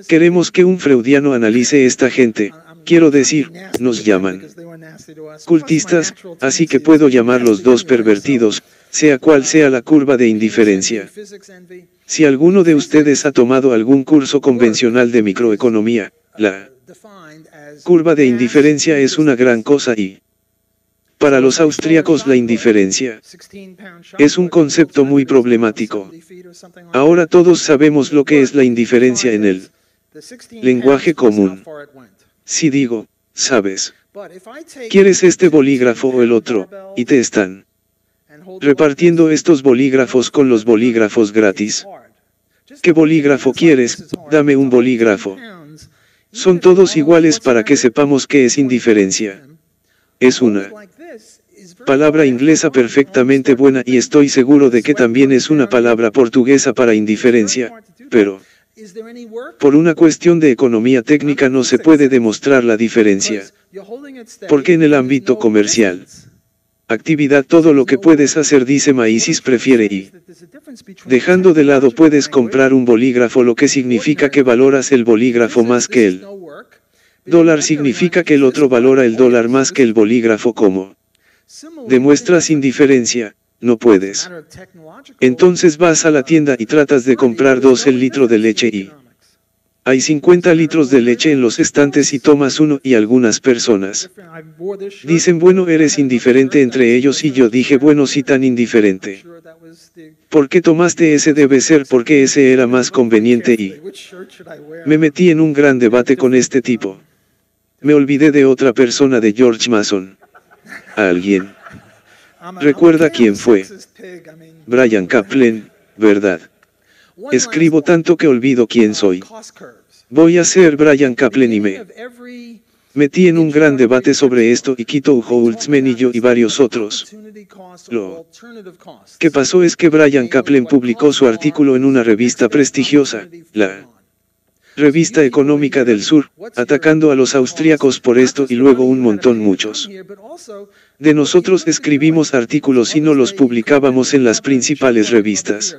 Queremos que un freudiano analice esta gente. Quiero decir, nos llaman cultistas, así que puedo llamarlos dos pervertidos, sea cual sea la curva de indiferencia. Si alguno de ustedes ha tomado algún curso convencional de microeconomía, la curva de indiferencia es una gran cosa y para los austríacos la indiferencia es un concepto muy problemático. Ahora todos sabemos lo que es la indiferencia en el lenguaje común. Si digo, sabes, ¿quieres este bolígrafo o el otro? Y te están repartiendo estos bolígrafos con los bolígrafos gratis. ¿Qué bolígrafo quieres? Dame un bolígrafo. Son todos iguales para que sepamos qué es indiferencia. Es una palabra inglesa perfectamente buena y estoy seguro de que también es una palabra portuguesa para indiferencia, pero por una cuestión de economía técnica no se puede demostrar la diferencia. Porque en el ámbito comercial, actividad, todo lo que puedes hacer, dice Maísis, prefiere y dejando de lado puedes comprar un bolígrafo, lo que significa que valoras el bolígrafo más que el dólar, significa que el otro valora el dólar más que el bolígrafo. ¿Cómo demuestras indiferencia? No puedes. Entonces vas a la tienda y tratas de comprar el litro de leche y hay 50 litros de leche en los estantes y tomas uno y algunas personas dicen, bueno, eres indiferente. Entre ellos y yo dije, bueno, sí, tan indiferente. ¿Por qué tomaste ese? Debe ser porque ese era más conveniente y me metí en un gran debate con este tipo. Me olvidé de otra persona, de George Mason. ¿Alguien recuerda quién fue? Bryan Caplan, ¿verdad? Escribo tanto que olvido quién soy. Voy a ser Bryan Caplan y me metí en un gran debate sobre esto y Quito Holtzman y yo y varios otros. Lo que pasó es que Bryan Caplan publicó su artículo en una revista prestigiosa, la Revista Económica del Sur, atacando a los austríacos por esto y luego muchos de nosotros escribimos artículos y no los publicábamos en las principales revistas.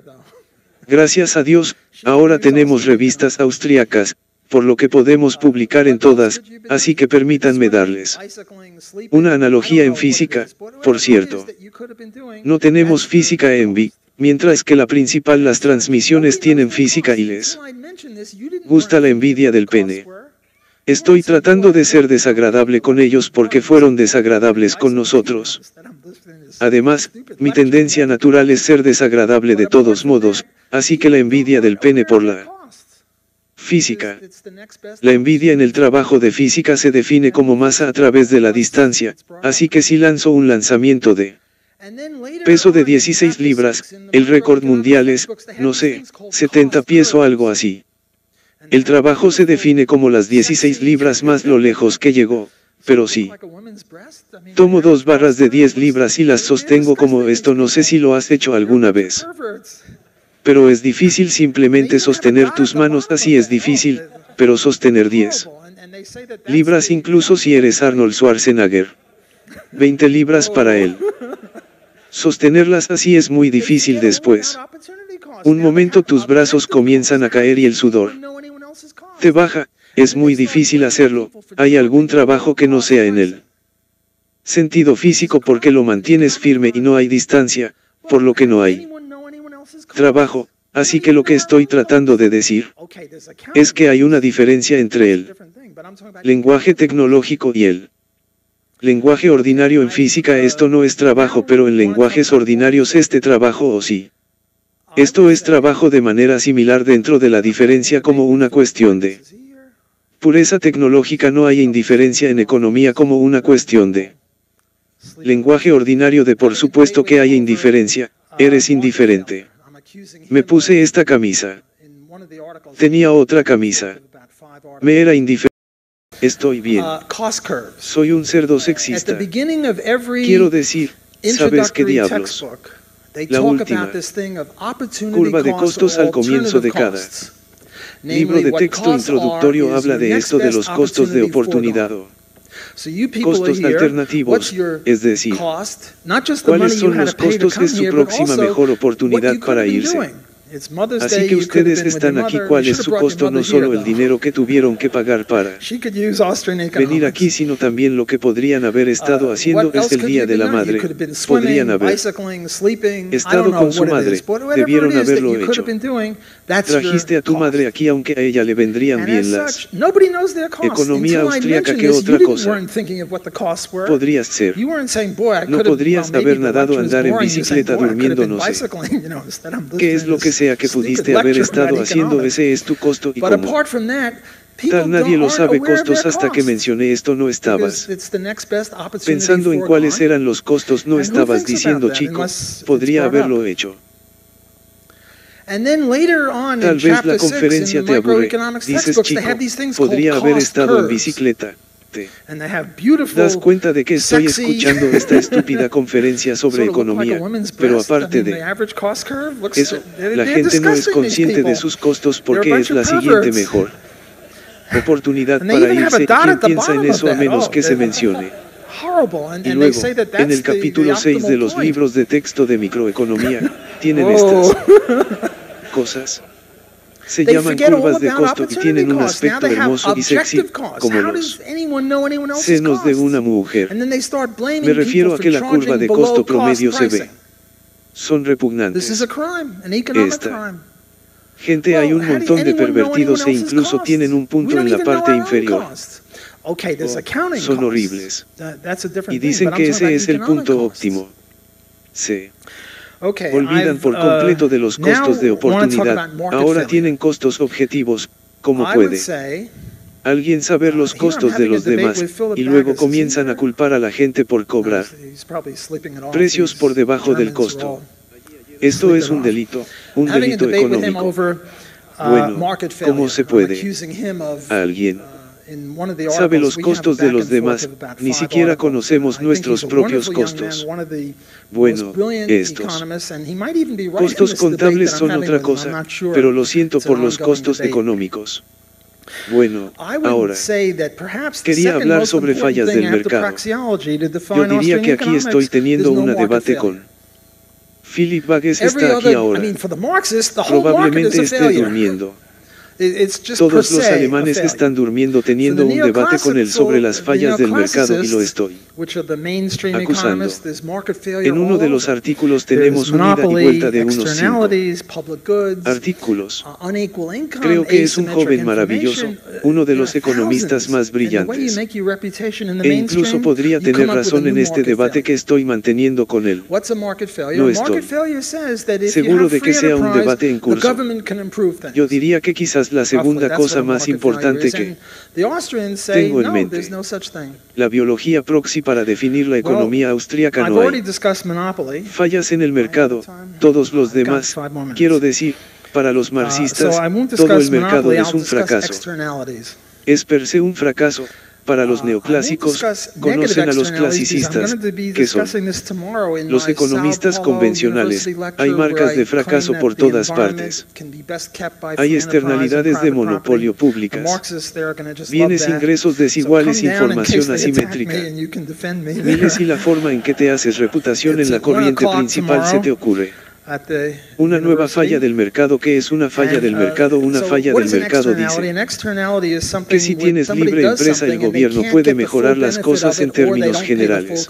Gracias a Dios, ahora tenemos revistas austríacas, por lo que podemos publicar en todas, así que permítanme darles una analogía en física. Por cierto, no tenemos física en ENVI, mientras que la principal, las transmisiones, tienen física y les gusta la envidia del pene. Estoy tratando de ser desagradable con ellos porque fueron desagradables con nosotros. Además, mi tendencia natural es ser desagradable de todos modos, así que la envidia del pene por la física. La envidia en el trabajo de física se define como masa a través de la distancia, así que si lanzo un lanzamiento de peso de 16 libras, el récord mundial es, no sé, 70 pies o algo así. El trabajo se define como las 16 libras más lo lejos que llegó, pero sí. Tomo 2 barras de 10 libras y las sostengo como esto, no sé si lo has hecho alguna vez. Pero es difícil simplemente sostener tus manos así, es difícil, pero sostener 10 libras incluso si eres Arnold Schwarzenegger. 20 libras para él. Sostenerlas así es muy difícil después. Un momento tus brazos comienzan a caer y el sudor te baja, es muy difícil hacerlo, hay algún trabajo que no sea en el sentido físico porque lo mantienes firme y no hay distancia, por lo que no hay trabajo, así que lo que estoy tratando de decir es que hay una diferencia entre el lenguaje tecnológico y el lenguaje ordinario en física. Esto no es trabajo, pero en lenguajes ordinarios este trabajo o sí. Esto es trabajo de manera similar dentro de la diferencia como una cuestión de pureza tecnológica. No hay indiferencia en economía como una cuestión de lenguaje ordinario de por supuesto que hay indiferencia, eres indiferente. Me puse esta camisa. Tenía otra camisa. Me era indiferente. Estoy bien. cost curves. Soy un cerdo At the sexista. beginning of every Quiero decir, ¿sabes qué introductory diablos? textbook, they La talk última. about this thing of opportunity Curva de cost costos or al comienzo de alternative cada costs. libro de Namely, what texto costs introductorio are is habla your de next esto de best los costos de opportunity oportunidad foregone. o So you people are costos here, alternativos, what's your es decir, cost? Not just the ¿cuáles money you son had los to pay to costos? come Es su here, but próxima also mejor what oportunidad you could para have been irse. doing. It's Mother's Así Day, que you could have ustedes been with your están aquí. mother. ¿Cuál You es should su have brought your costo? No mother here, solo el though. dinero que tuvieron que pagar para She could use Austrian venir aquí, economics. sino también lo que podrían haber estado haciendo What es else el could Día you de have la done? You Madre. could have been Podrían swimming, haber bicycling, sleeping. I estado don't know con su what it madre. is, but whatever Debieron it is that haberlo you could hecho. have been doing, that's your Trajiste a tu madre cost. aquí, aunque a ella le vendrían And bien as las such, nobody knows their cost. economía Until I austríaca. mentioned ¿Qué this, otra you cosa weren't thinking of what the costs were. podrías ser? You weren't saying, boy, I No could have, podrías well, maybe haber the nadado, lecture is andar en boring. You're saying, bicicleta, boy, I could have durmiendo, been no sé. bicycling, you know, instead I'm ¿Qué es listening lo to que this sea que stupid pudiste haber lecture estado about haciendo? economics. Ese es tu costo. Y But como apart from that, people tal nadie lo aren't sabe. aware of Costos. their Hasta que costs. mencioné esto no Because estabas it's the next best opportunity pensando en cuáles foregone. eran los costos. No And who estabas thinks diciendo, about that chico, unless it's podría brought haberlo up? hecho. And then later on Tal in vez la chapter 6 in conferencia the te aburre. microeconomics Dices, textbooks, chico, they have these things called podría haber cost estado en curves. bicicleta. And they have beautiful, Das cuenta de que estoy sexy, escuchando esta estúpida conferencia sobre sort of look like a economía, woman's pero breast. aparte I mean, the de average cost curve looks, eso, they're la gente no es disgusting, these consciente de people. sus costos They're a porque bunch es la of siguiente perverts. mejor oportunidad And they para even have a irse. dot ¿Quién at the piensa en bottom of eso a that? menos Oh, que se they're mencione? horrible. And Y they luego, say that en that's el capítulo the 6 de optimal los point. libros de texto de microeconomía, tienen Whoa. estas cosas. Se They llaman forget all curvas de about costo y opportunity tienen un costs. Now aspecto they have hermoso y sexy, objective costs. como How los does anyone know anyone else's senos de costs? una mujer. And then they start blaming Me refiero people a que la for curva charging de below costo cost promedio se ve. pricing. Son This repugnantes. is a crime, an economic Esta crime. gente, hay un Well, how do montón de anyone know pervertidos anyone e else's incluso costs? tienen un We punto don't en la even know parte our own inferior. costs. Okay, there's Oh, accounting son costs. horribles. That's a different Y thing, dicen but I'm que talking ese about es el economic punto costs. óptimo. Se Okay, olvidan por completo de los costos de oportunidad. Ahora tienen costos objetivos. ¿Cómo I would puede say, alguien saber los here I'm costos de having a los debate demás with Philip y luego Backus. comienzan a culpar a la gente por cobrar he's probably sleeping it off. precios These por debajo del Germans costo? are all Esto sleeping es un off. delito, un Having a delito debate with him económico. over, Bueno, market ¿cómo failure. se I'm puede? accusing him of, Alguien in one of the sabe articles, los we have a costos de back los and forth demás, of about ni 5 siquiera articles. conocemos I think nuestros he's a propios wonderful young costos. man, one of the Bueno, most brilliant estos economists, and he might even be right in costos this debate contables that I'm son having otra with him. I'm cosa, not sure. pero lo siento It's an por los ongoing costos debate. económicos. Bueno, I would ahora, say that perhaps the quería second hablar most sobre important fallas thing del after mercado. praxeology to define Yo diría Austrian que aquí estoy economics teniendo is no un market debate failure. con Philip Backus. Every Está aquí other, ahora. I mean, for the Marxists, the whole market Probablemente is a esté failure. durmiendo. It's just Todos per los se a alemanes failure. están durmiendo teniendo For the un debate con él sobre las the fallas del mercado y lo neoclassicists, estoy which are the mainstream acusando. economists, there's market failure En uno all de los over. artículos There's tenemos una ida y monopoly, vuelta de unos 5 externalities, public goods, artículos. unequal income, Creo que es un asymmetric joven maravilloso, information, uno de there los are economistas thousands. más And the way you brillantes. make your reputation in the E incluso mainstream, podría you tener come up with a razón en new este market debate failure. que estoy manteniendo con él. What's a market failure? No A estoy market failure says that if you seguro have de que free sea un enterprise, debate en the curso. government can improve things. Yo diría que quizás la segunda Roughly, that's cosa what a más market failure importante is. que And the Austrians say, tengo en no, mente. there's no such thing. la biología proxy para definir la economía austríaca I've no already hay discussed monopoly. fallas en el mercado. Todos los demás, quiero decir, para los So marxistas, I won't todo el discuss mercado monopoly, es I'll un discuss fracaso. externalities. Es per se un fracaso. Para los neoclásicos, conocen a los clasicistas, que son los economistas convencionales. Hay marcas de fracaso por todas partes. Hay externalidades de monopolio públicas. Bienes, ingresos desiguales, información asimétrica. Miles y la forma en que te haces reputación en la corriente principal se te ocurre. Una nueva falla del mercado. ¿Qué es una falla del mercado? Una falla del mercado dice que si tienes libre empresa el gobierno puede mejorar las cosas en términos generales.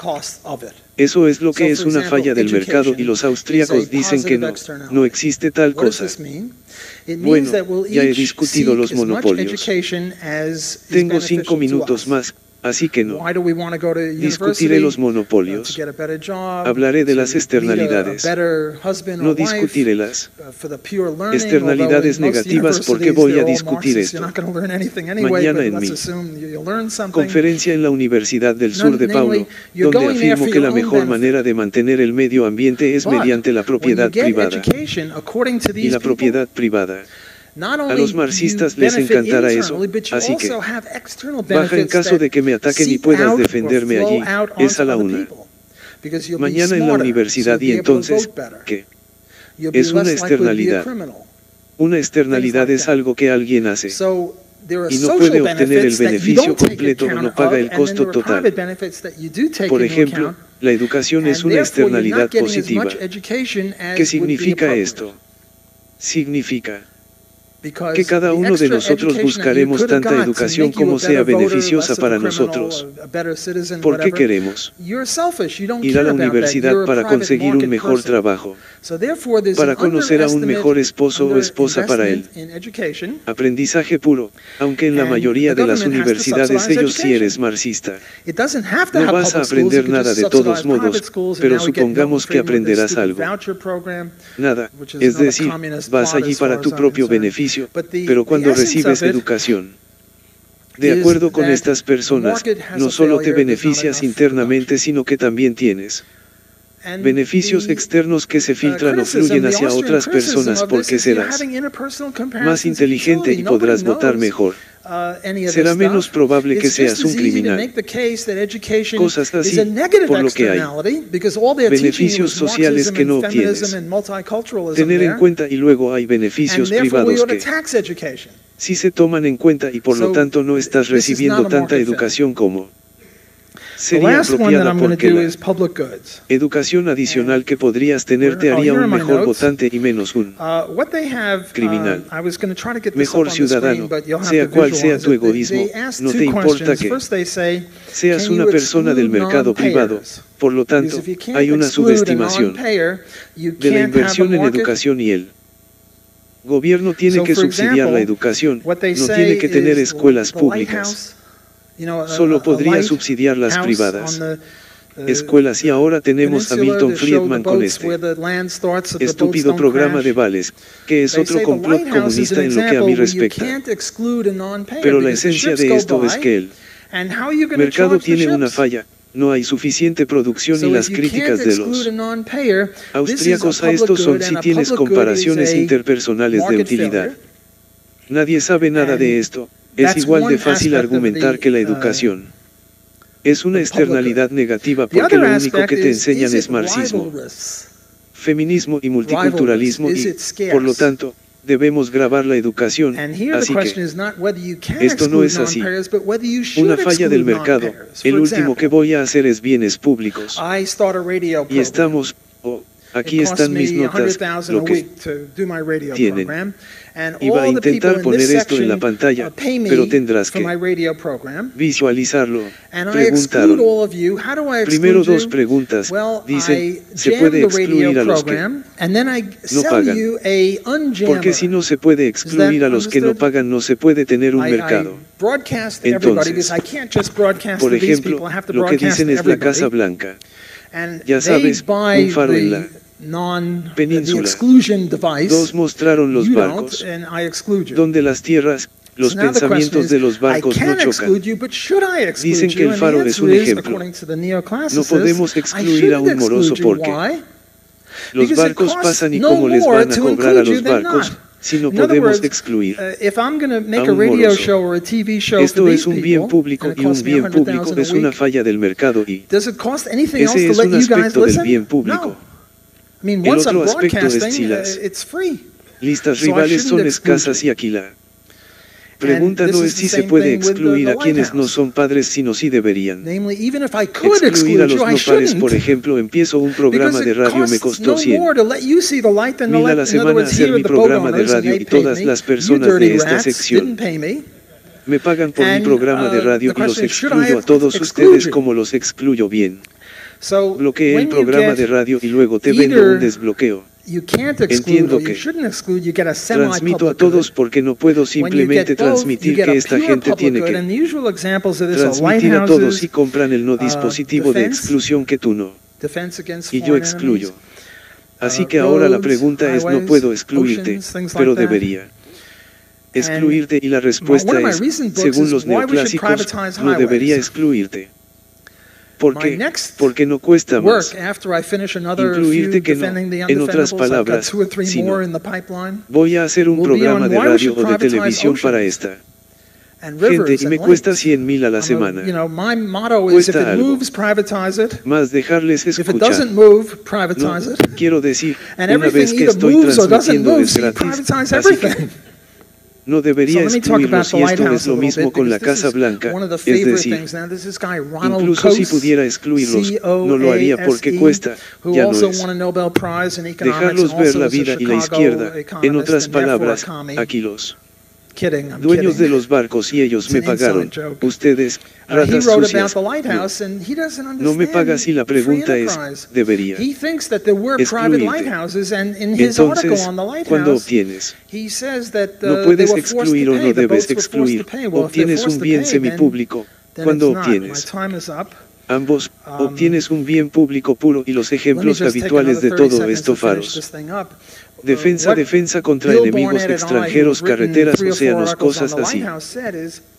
Eso es lo que es una falla del mercado y los austríacos dicen que no existe tal cosa. Bueno, ya he discutido los monopolios. Tengo 5 minutos más. Así que no discutiré los monopolios. Hablaré de las externalidades. No discutiré las externalidades negativas porque voy a discutir esto mañana en mi conferencia en la Universidad del Sur de Paulo, donde afirmo que la mejor manera de mantener el medio ambiente es mediante la propiedad privada. Y la propiedad privada A los marxistas les encantará eso, así que, baja en caso de que me ataquen y puedas defenderme allí, es a la una. Mañana en la universidad y entonces, ¿qué? Es una externalidad. Una externalidad es algo que alguien hace. Y no puede obtener el beneficio completo o no paga el costo total. Por ejemplo, la educación es una externalidad positiva. ¿Qué significa esto? Significa que cada uno de nosotros buscaremos tanta educación como sea beneficiosa para nosotros. ¿Por qué queremos ir a la universidad para conseguir un mejor trabajo? Para conocer a un mejor esposo o esposa para él. Aprendizaje puro, aunque en la mayoría de las universidades ellos sí eres marxista. No vas a aprender nada de todos modos, pero supongamos que aprenderás algo. Nada, es decir, vas allí para tu propio beneficio, pero cuando recibes educación, de acuerdo con estas personas, no solo te beneficias internamente sino que también tienes beneficios externos que se filtran o fluyen hacia otras personas porque serás más inteligente y podrás votar mejor. Será menos probable que seas un criminal. Cosas así, por lo que hay beneficios sociales que no obtienes. Tener en cuenta y luego hay beneficios privados que sí se toman en cuenta y por lo tanto no estás recibiendo tanta educación como sería apropiada porque la educación adicional que podrías tener te haría un mejor votante y menos un criminal. Mejor ciudadano, sea cual sea tu egoísmo, no te importa que seas una persona del mercado privado. Por lo tanto, hay una subestimación de la inversión en educación y el gobierno tiene que subsidiar la educación, no tiene que tener escuelas públicas. Solo podría subsidiar las privadas escuelas y ahora tenemos a Milton Friedman con este estúpido programa de vales, que es otro complot comunista en lo que a mí respecta. Pero la esencia de esto es que el mercado tiene una falla. No hay suficiente producción y las críticas de los austríacos a esto son si tienes comparaciones interpersonales de utilidad. Nadie sabe nada de esto. Es igual de fácil argumentar que la educación es una externalidad negativa porque lo único que te enseñan es marxismo, feminismo y multiculturalismo y, por lo tanto, debemos grabar la educación, así que esto no es así. Una falla del mercado, el último que voy a hacer es bienes públicos. Y estamos, aquí están mis notas, lo que tienen. Iba a intentar poner esto en la pantalla, pero tendrás que visualizarlo. Preguntaron. Primero dos preguntas. Dicen, ¿se puede excluir a los que no pagan? Porque si no se puede excluir a los que no pagan, no se puede tener un mercado. Entonces, por ejemplo, lo que dicen es la Casa Blanca. Ya sabes, un faro en la península. Dos mostraron los barcos, donde las tierras, los pensamientos de los barcos no chocan. Dicen que el faro es un ejemplo. No podemos excluir a un moroso porque los barcos pasan y cómo les van a cobrar a los barcos. Si no podemos excluir a un moroso. Esto es un bien público y un bien público es una falla del mercado y ese es un aspecto del bien público. El otro aspecto es si las listas rivales son escasas y aquí la pregunta no es si se puede excluir a quienes no son padres, sino si deberían excluir a los no padres. Por ejemplo, empiezo un programa de radio, me costó 100.000 a la semana hacer mi programa de radio y todas las personas de esta sección me pagan por mi programa de radio y los excluyo a todos ustedes como los excluyo bien. Bloqueé el programa de radio y luego te vendo un desbloqueo. Entiendo que transmito a todos porque no puedo simplemente transmitir que esta gente tiene que transmitir a todos y compran el no dispositivo de exclusión que tú no. Y yo excluyo. Así que ahora la pregunta es no puedo excluirte, pero debería excluirte y la respuesta es, según los neoclásicos, no debería excluirte. ¿Por qué? Porque no cuesta más. Incluirte que no, en otras palabras, sino, voy a hacer un programa de radio o de televisión para esta gente y me cuesta 100.000 a la semana. Cuesta algo. Más dejarles escuchar. No, quiero decir, una vez que estoy transmitiendo es gratis, así que no debería excluirlos y esto es lo mismo con la Casa Blanca, es decir, incluso si pudiera excluirlos, no lo haría porque cuesta, ya no es. Dejarlos ver la vida y la izquierda, en otras palabras, aquí los dueños de los barcos y ellos me pagaron, ustedes, ratas sucias, no me pagas y la pregunta es, debería excluirte. Entonces, cuando obtienes, no puedes excluir o no debes excluir, obtienes un bien semipúblico, cuando obtienes ambos, obtienes un bien público puro y los ejemplos habituales de todo esto faros. Defensa contra enemigos extranjeros, carreteras, océanos, cosas así.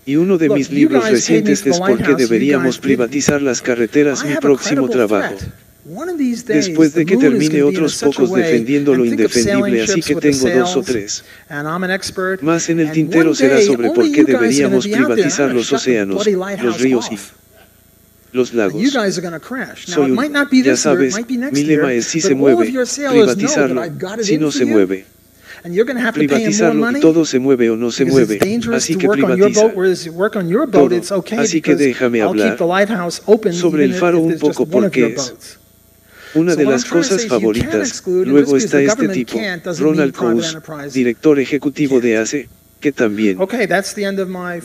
Y uno de mis libros recientes es ¿por qué deberíamos privatizar las carreteras? Mi próximo trabajo. Después de que termine otros pocos defendiendo lo indefendible, así que tengo 2 o 3 más en el tintero será sobre por qué deberíamos privatizar los océanos, los ríos y los lagos. Soy ya sabes, mi lema es si se mueve, privatizarlo, si no se mueve, privatizarlo y todo se mueve o no se mueve, así que privatiza todo, así que déjame hablar sobre el faro un poco porque es una de las cosas favoritas. Luego está este tipo, Ronald Coase, director ejecutivo de ACE, que también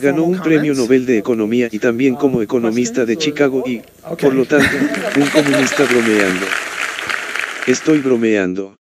ganó un premio Nobel de Economía y también como economista de Chicago y, por lo tanto, un comunista bromeando. Estoy bromeando.